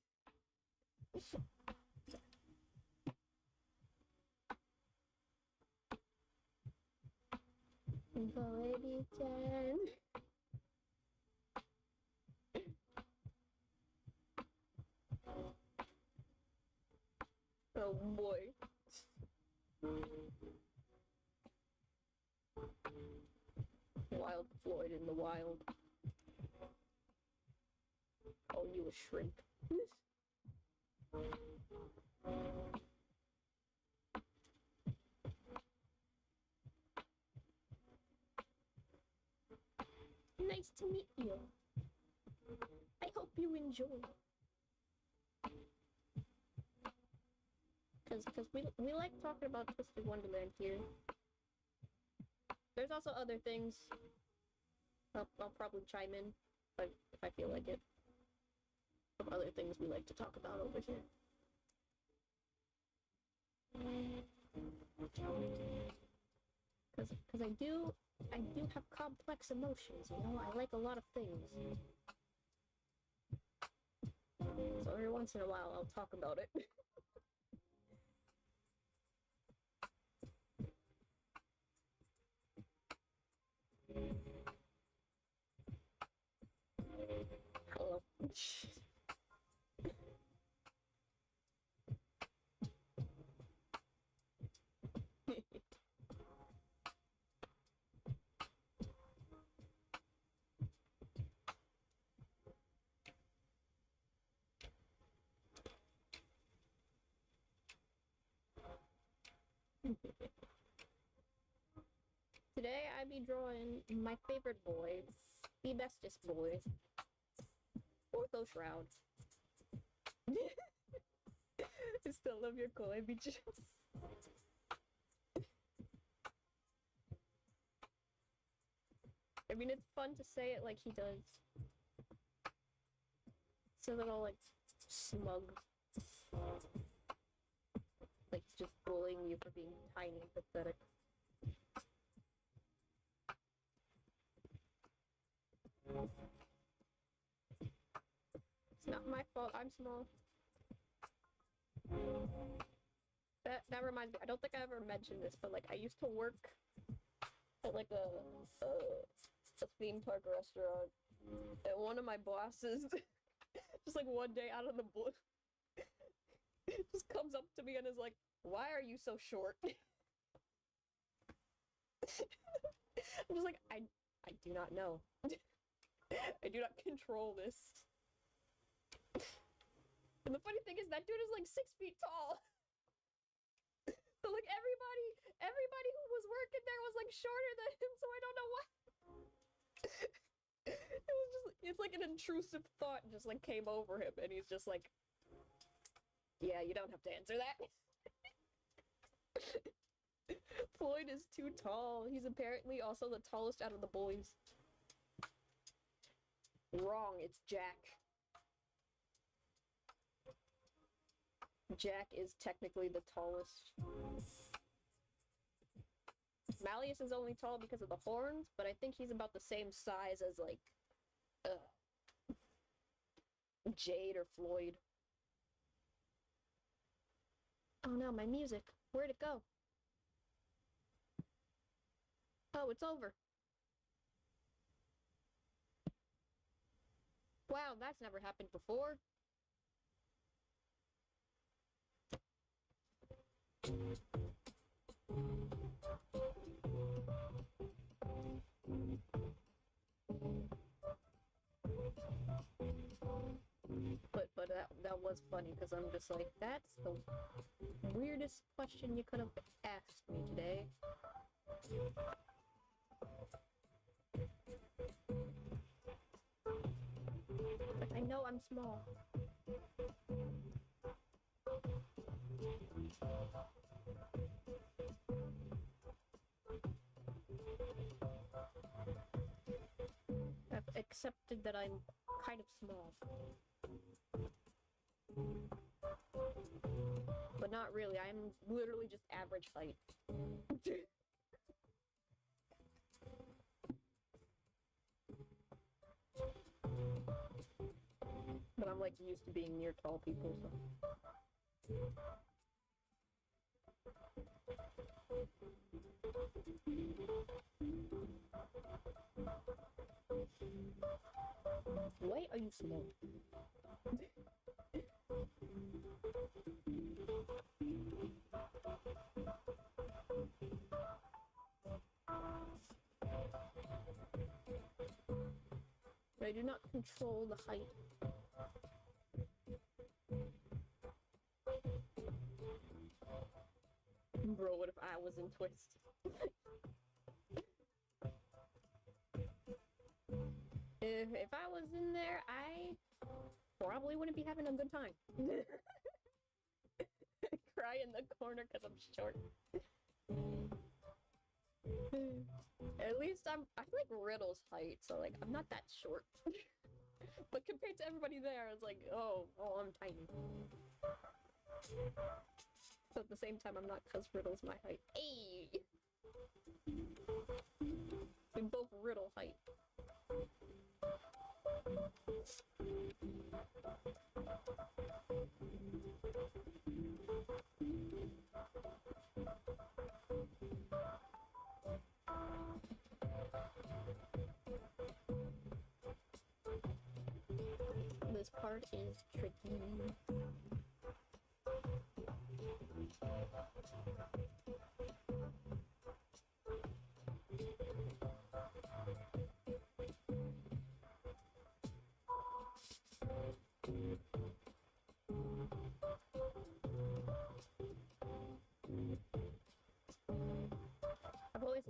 Speaker 1: Koebi-chan. Oh boy. Wild Floyd in the wild. Oh, you a shrimp. Nice to meet you. I hope you enjoy. Because we like talking about Twisted Wonderland here. There's also other things. I'll probably chime in if I feel like it. Some other things we like to talk about over here. Because I do have complex emotions, you know? I like a lot of things. So every once in a while I'll talk about it. Hello. Today I be drawing my favorite boy, the bestest boy, Ortho Shroud. I still love your koi beach. I mean, it's fun to say it like he does. It's a little, like, smug. Like he's just bullying you for being tiny and pathetic. It's not my fault, I'm small. That reminds me, I don't think I ever mentioned this, but like I used to work at like a theme park restaurant, and one of my bosses just like one day out of the blue just comes up to me and is like, "Why are you so short?" I'm just like, I do not know. I do not control this. And the funny thing is that dude is like 6 feet tall. So like everybody who was working there was like shorter than him, so I don't know why. It's like an intrusive thought just like came over him, and he's just like, yeah, you don't have to answer that. Floyd is too tall. He's apparently also the tallest out of the boys. Wrong, it's Jack. Jack is technically the tallest. Malleus is only tall because of the horns, but I think he's about the same size as, like, Jade or Floyd. Oh no, my music. Where'd it go? Oh, it's over. Wow, that's never happened before. But that was funny, because I'm just like, that's the weirdest question you could have asked me today. Like, I know I'm small. I've accepted that I'm kind of small. But not really, I'm literally just average height. But I'm like used to being near tall people, so. Why are you small? I do not control the height. Bro, what if I was in Twist? If I was in there, I probably wouldn't be having a good time. Cry in the corner because I'm short. At least I feel like Riddle's height, so like I'm not that short. But compared to everybody there, it's like, oh, I'm tiny. So at the same time, I'm not, because Riddle's my height. Hey! We both Riddle height. This part is tricky.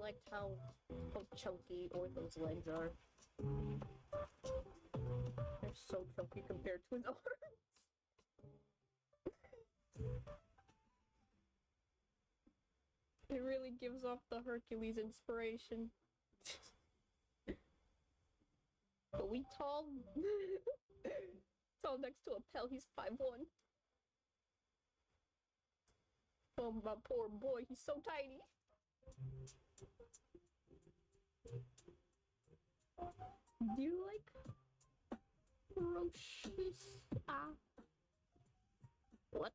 Speaker 1: liked how chunky Ortho's legs are. They're so chunky compared to his arms. It really gives off the Hercules inspiration. But we tall. Tall next to a Pell, he's 5'1". Oh, my poor boy, he's so tiny. Do you like ferocious? What?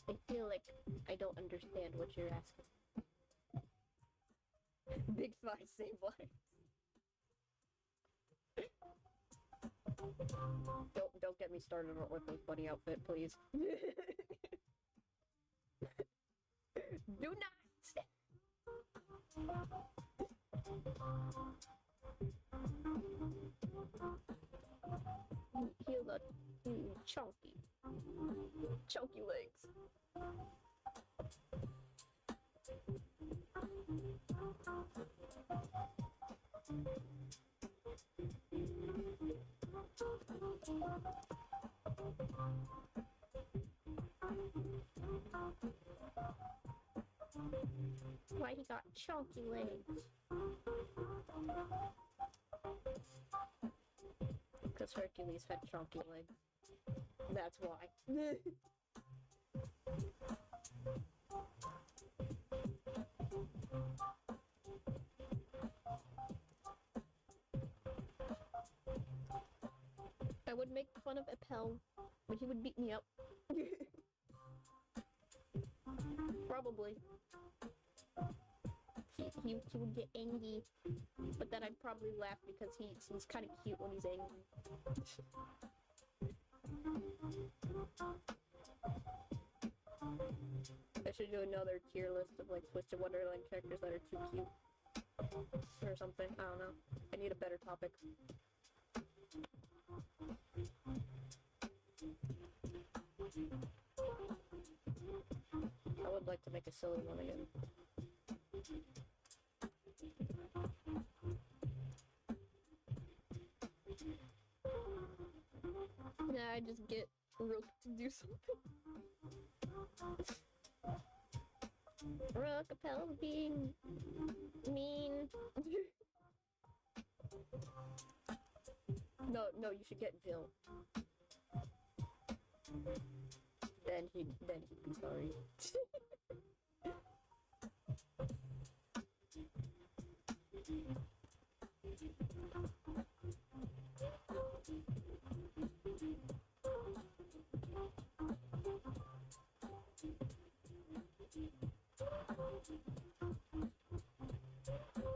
Speaker 1: I feel like I don't understand what you're asking. Big thighs save lives. Don't get me started on Ortho's bunny outfit, please. Do not! He got chunky legs. Why he got chunky legs? Because Hercules had chunky legs. That's why. I would make fun of Appel, but he would beat me up. Probably. He would get angry, but then I'd probably laugh because he's kind of cute when he's angry. I should do another tier list of like Twisted Wonderland characters that are too cute. Or something, I don't know. I need a better topic. I would like to make a silly one again. Yeah, I just get Rook to do something. Rook, Appel's being mean. No, you should get Vil. Then he'd be sorry.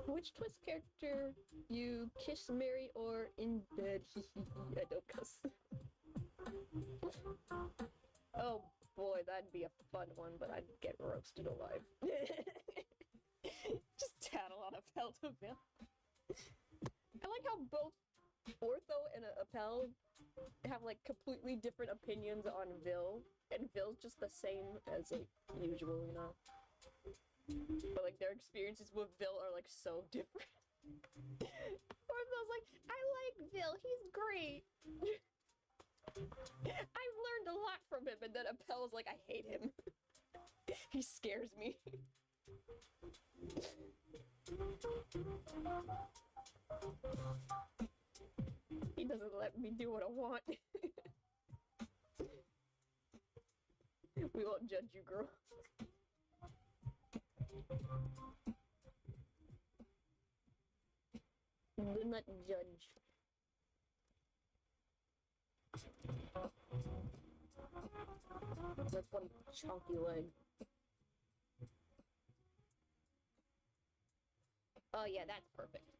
Speaker 1: Which Twist character you kiss, marry, or in bed? I don't cuss. Oh boy, that'd be a fun one, but I'd get roasted alive. Just tattle on Appel to Vil. I like how both Ortho and Appel have like completely different opinions on Vil, and Vil's just the same as like usual, you know? But like their experiences with Vil are like so different. Ortho's like, I like Vil, he's great. I've learned a lot from him, and then Appel's like, I hate him. He scares me. He doesn't let me do what I want. We won't judge you, girl. Do not judge. That's one chunky leg. Oh yeah, that's perfect.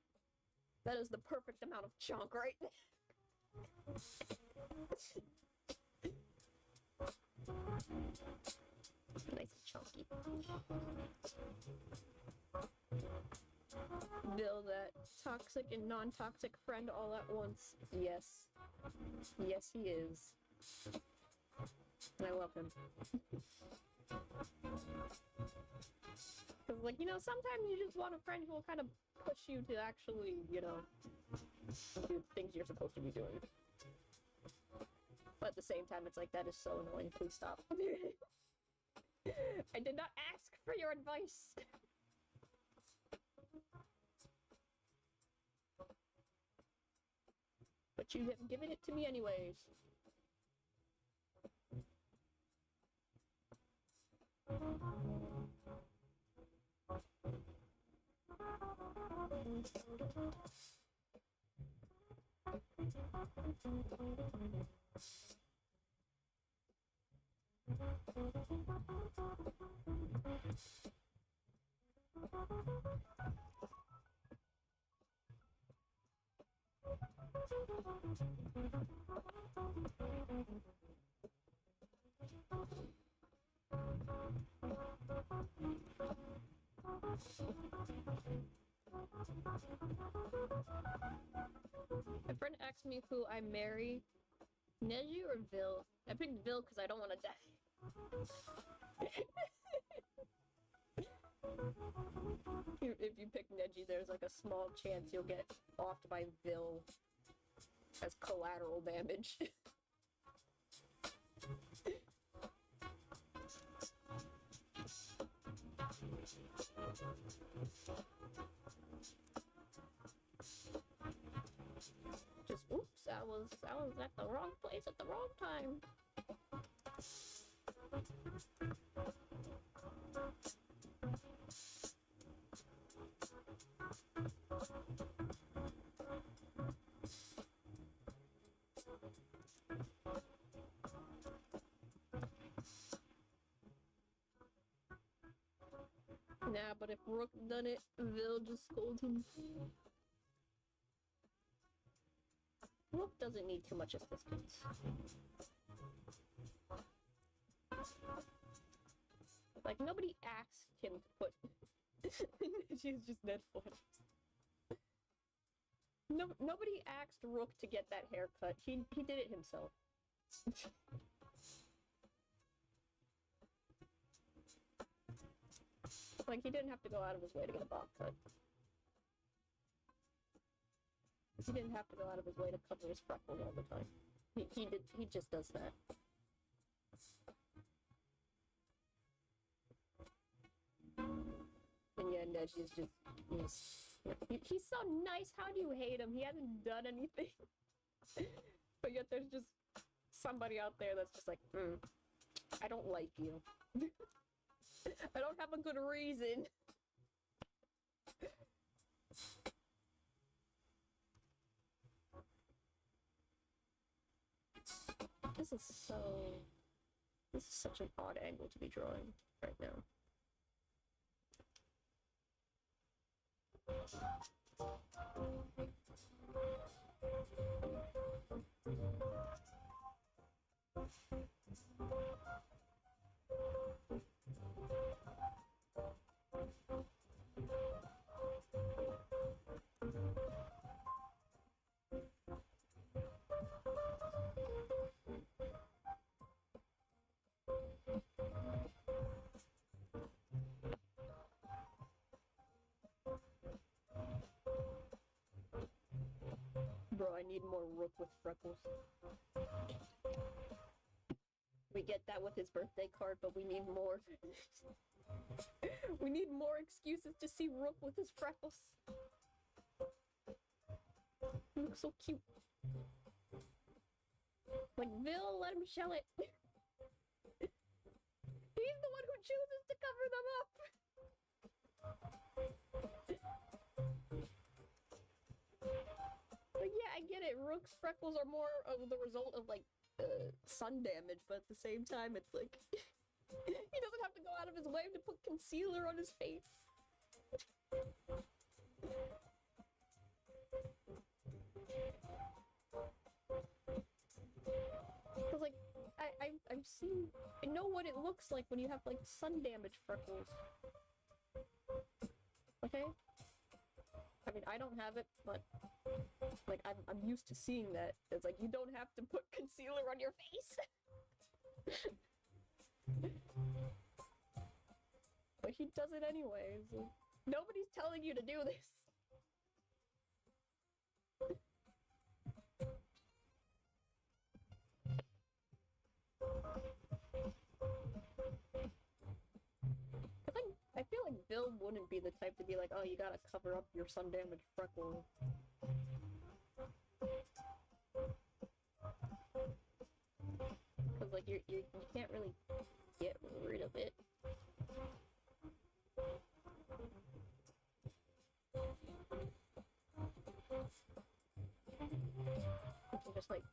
Speaker 1: That is the perfect amount of chunk right there. Nice and chunky. Build that toxic and non-toxic friend all at once. Yes. Yes, he is. And I love him. Because, like, you know, sometimes you just want a friend who will kind of push you to actually, you know, do things you're supposed to be doing. But at the same time, it's like, that is so annoying. Please stop. I did not ask for your advice. But you have given it to me anyways. My friend asked me who I marry, Neji or Vil. I picked Vil because I don't want to die. If you pick Neji, there's like a small chance you'll get offed by Vil as collateral damage. Just oops, I was at the wrong place at the wrong time. Nah, but if Rook done it, Vil just scold him. Rook doesn't need too much assistance. Like, nobody asked him to put... She's just dead flips. No, nobody asked Rook to get that haircut. He did it himself. Like, he didn't have to go out of his way to get a bob cut. He didn't have to go out of his way to cover his freckles all the time. He just does that. And yeah, Neji's just... He's so nice, how do you hate him? He hasn't done anything. But yet there's just somebody out there that's just like, I don't like you. I don't have a good reason. This is such an odd angle to be drawing right now. Bro, I need more Rook with freckles. We get that with his birthday card, but we need more. We need more excuses to see Rook with his freckles. He looks so cute. Like, Vil, let him show it. He's the one who chooses to cover them up. But yeah, I get it. Rook's freckles are more of the result of, like, sun damage, but at the same time, it's like... he doesn't have to go out of his way to put concealer on his face. Because, like, I've seen... I know what it looks like when you have, like, sun damage freckles. Okay? I mean, I don't have it, but... Like, I'm used to seeing that. It's like, you don't have to put concealer on your face! But he does it anyways. Nobody's telling you to do this. I feel like Bill wouldn't be the type to be like, oh, you gotta cover up your sun-damaged freckle. Cause like you can't really get rid of it. You can just like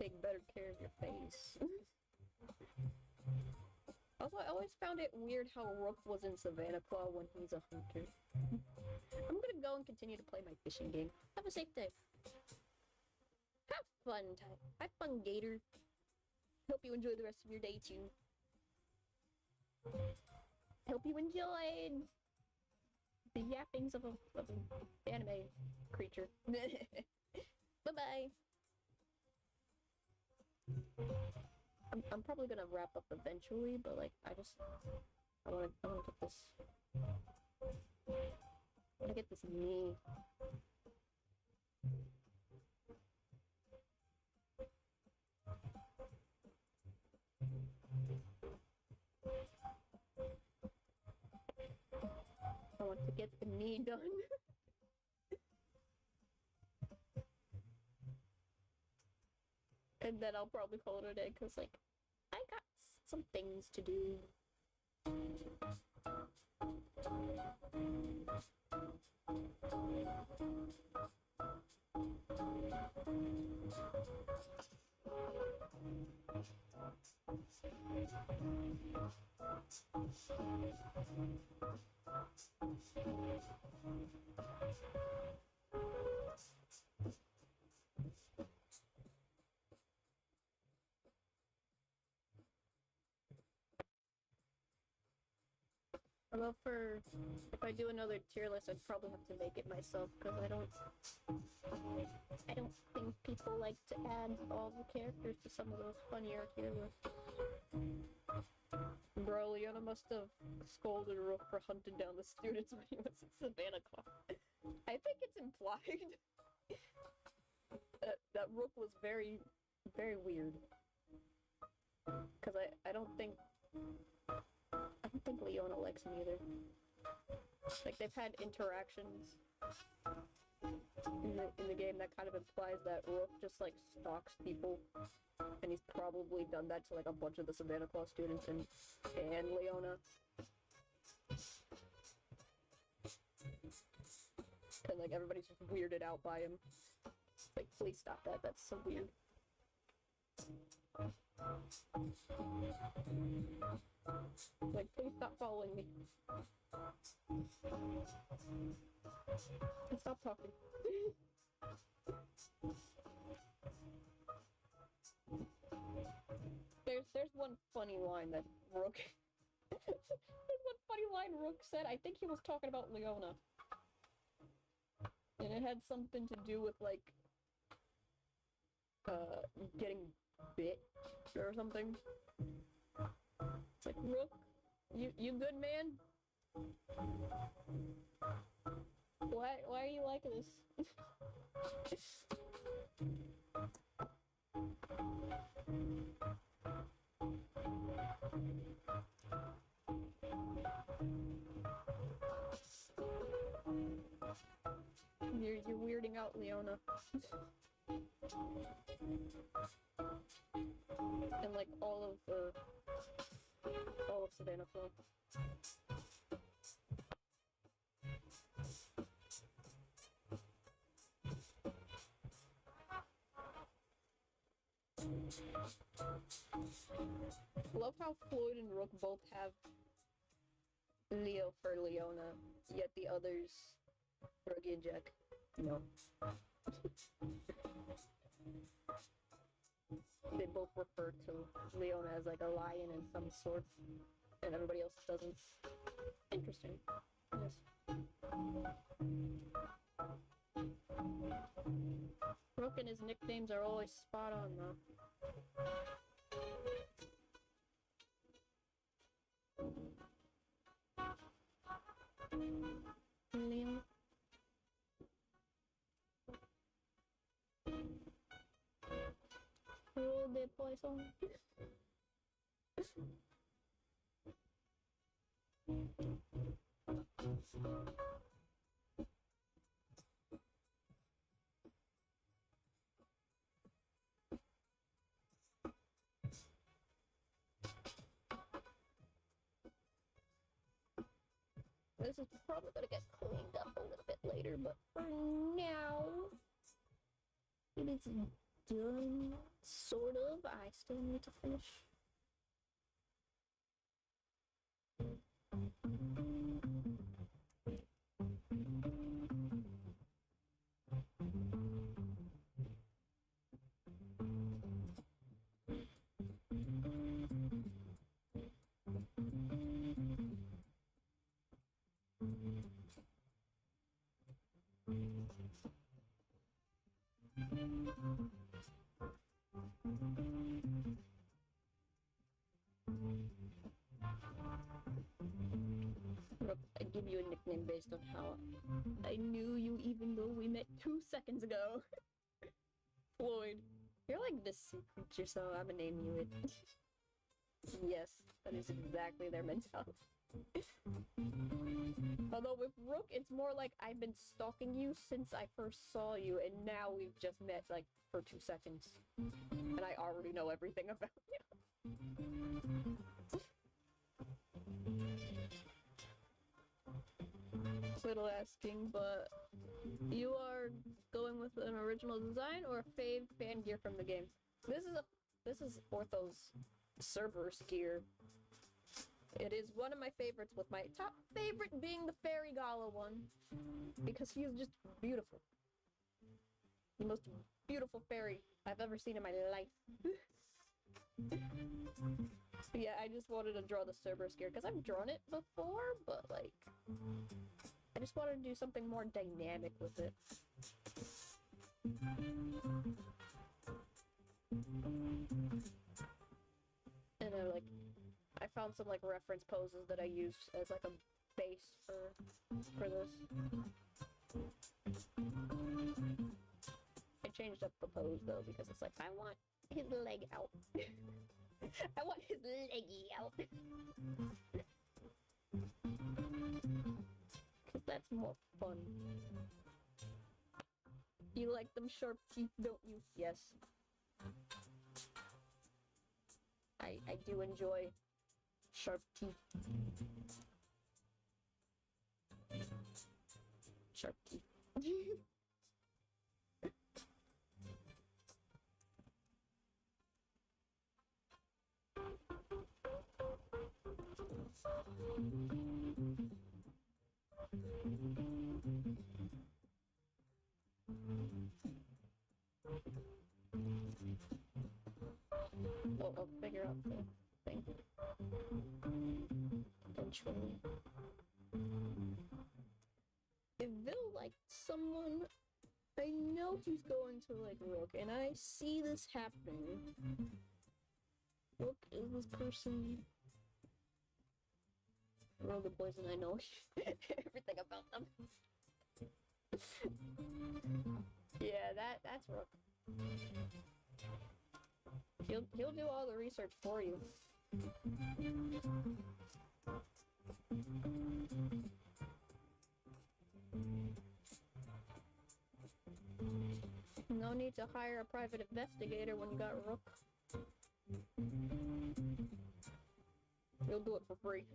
Speaker 1: take better care of your face. Also, I always found it weird how Rook was in Savannah Claw when he's a hunter. I'm gonna go and continue to play my fishing game. Have a safe day. Have fun, have fun, Gator. Hope you enjoy the rest of your day, too. Hope you enjoyed the yappings of an anime creature. Bye-bye. I'm probably gonna wrap up eventually, but like I wanna get this. I wanna get this knee. I want to get the knee done. And then I'll probably call it a day, because, like, I got some things to do. Well, if I do another tier list, I'd probably have to make it myself, because I don't think people like to add all the characters to some of those funnier tier lists. Bro, Leona must have scolded Rook for hunting down the students when he was in Savannah Claw. I think it's implied that Rook was very, very weird. Because I don't think Leona likes him either. Like, they've had interactions in the game that kind of implies that Rook just, like, stalks people. And he's probably done that to, like, a bunch of the Savannah Claw students and Leona. And, like, everybody's just weirded out by him. Like, please stop that. That's so weird. Like, please stop following me. And stop talking. There's one funny line that Rook... There's one funny line Rook said. I think he was talking about Leona. And it had something to do with, like, getting bit or something. It's like, Rook, you good, man? Why are you like this? You're weirding out Leona. And like all of Savannah Claw. Love how Floyd and Rook both have Leo for Leona, yet the others, Ruggy and Jack, no. They both refer to Leona as like a lion in some sort, and everybody else doesn't. Interesting. Yes. Rook and his nicknames are always spot on, though. Liam. Oh, des poissons. This is probably gonna get cleaned up a little bit later, but for now, it is done, sort of. I still need to finish. Look, I give you a nickname based on how I knew you even though we met 2 seconds ago. Floyd. You're like this sea creature, so I'm gonna name you it. Yes, that is exactly their mentality. Although with Rook, it's more like I've been stalking you since I first saw you, and now we've just met like for 2 seconds. And I already know everything about you. Little asking, but you are going with an original design or a fave fan gear from the game? This is Ortho's Cerberus gear. It is one of my favorites, with my top favorite being the Fairy Gala one, because he is just beautiful. The most beautiful fairy I've ever seen in my life. Yeah, I just wanted to draw the Cerberus gear because I've drawn it before, but like, I just wanted to do something more dynamic with it. And I found some like reference poses that I used as like a base for this. I changed up the pose though because it's like I want his leg out. I want his leggy out. Cause that's more fun. You like them sharp teeth, don't you? Yes. I do enjoy sharp teeth. Sharp teeth. I'll figure out the thing. Eventually. If Vil liked someone, I know he's going to like Rook, and I see this happening. Rook is this person. Rogue poison, I know everything about them. Yeah, that's Rook. He'll do all the research for you. No need to hire a private investigator when you got Rook. He'll do it for free.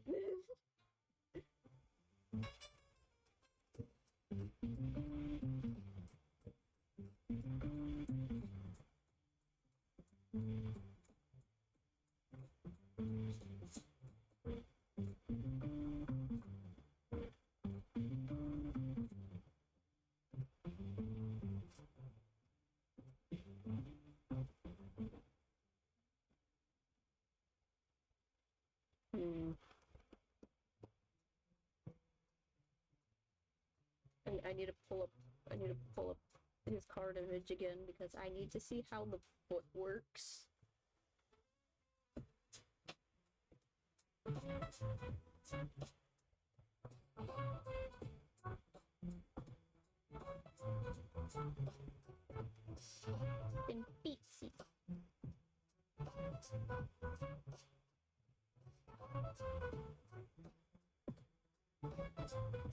Speaker 1: I need to pull up his card image again because I need to see how the foot works. In Beatsy.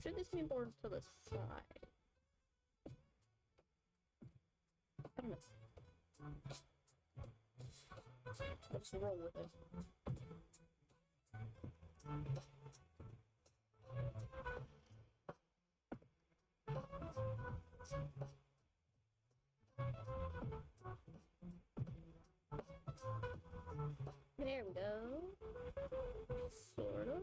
Speaker 1: Should this be board to the side? I don't know. Let's roll with it. There we go. Sort of.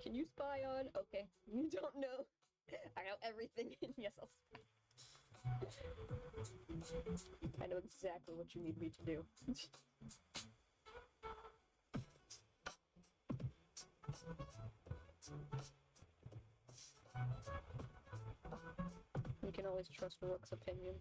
Speaker 1: Can you spy on? Okay, you don't know. I know everything. Yes, I'll spy. I know exactly what you need me to do. You can always trust Rook's opinion.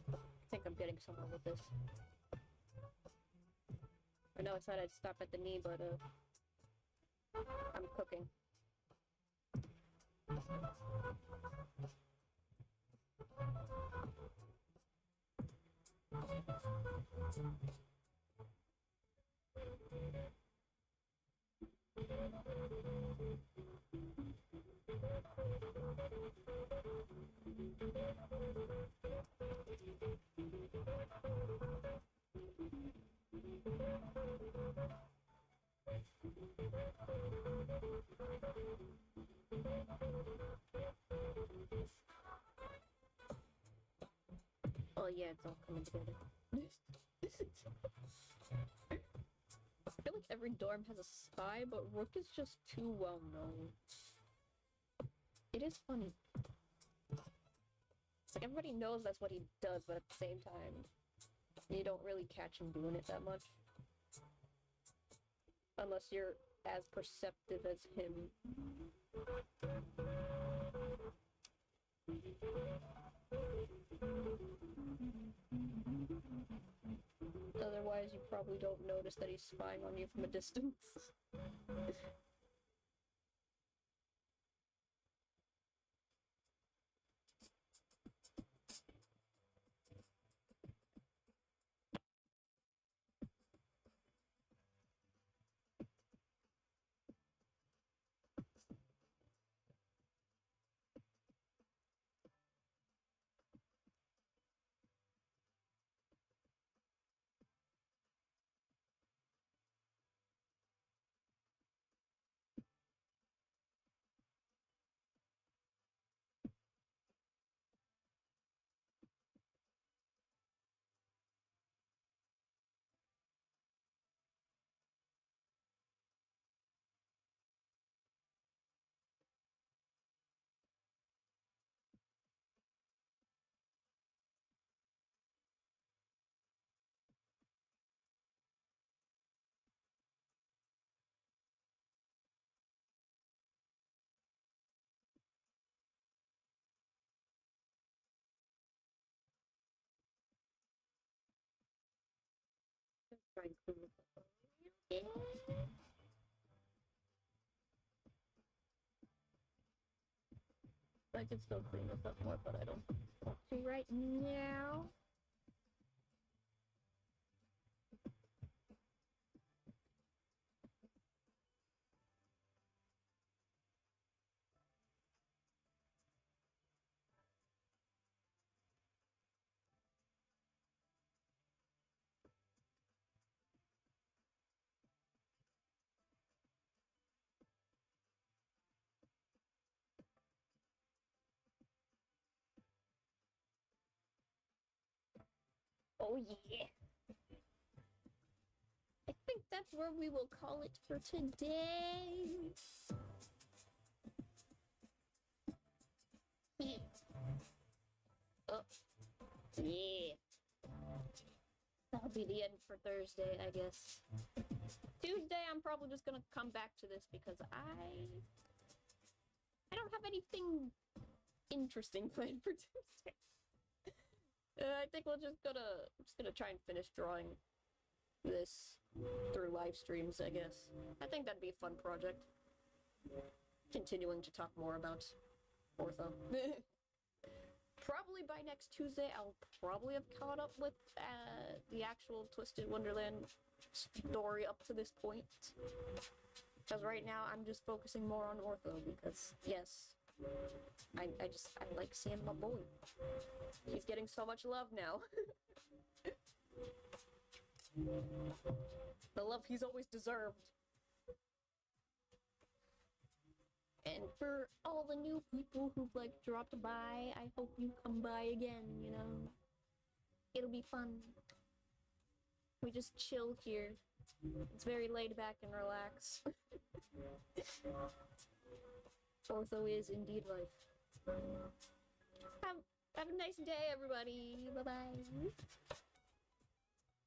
Speaker 1: I think I'm getting somewhere with this. I know I said I'd stop at the knee, but I'm cooking. Oh yeah, it's all coming together. I feel like every dorm has a spy, but Rook is just too well known. It is funny. It's like everybody knows that's what he does, but at the same time, you don't really catch him doing it that much. Unless you're as perceptive as him. Otherwise, you probably don't notice that he's spying on you from a distance. Try and clean this up. I can still clean this up more, but I don't want to right now. Oh yeah. I think that's where we will call it for today. Oh, yeah. That'll be the end for Thursday, I guess. Tuesday, I'm probably just gonna come back to this because I don't have anything interesting planned for Tuesday. I think we're just gonna try and finish drawing this through live streams, I guess. I think that'd be a fun project. Continuing to talk more about Ortho. Probably by next Tuesday, I'll probably have caught up with the actual Twisted Wonderland story up to this point. Because right now, I'm just focusing more on Ortho because, yes, I like seeing my boy. He's getting so much love now. The love he's always deserved. And for all the new people who've, like, dropped by, I hope you come by again, you know? It'll be fun. We just chill here. It's very laid back and relaxed. Ortho is indeed life. Have a nice day, everybody. Bye-bye.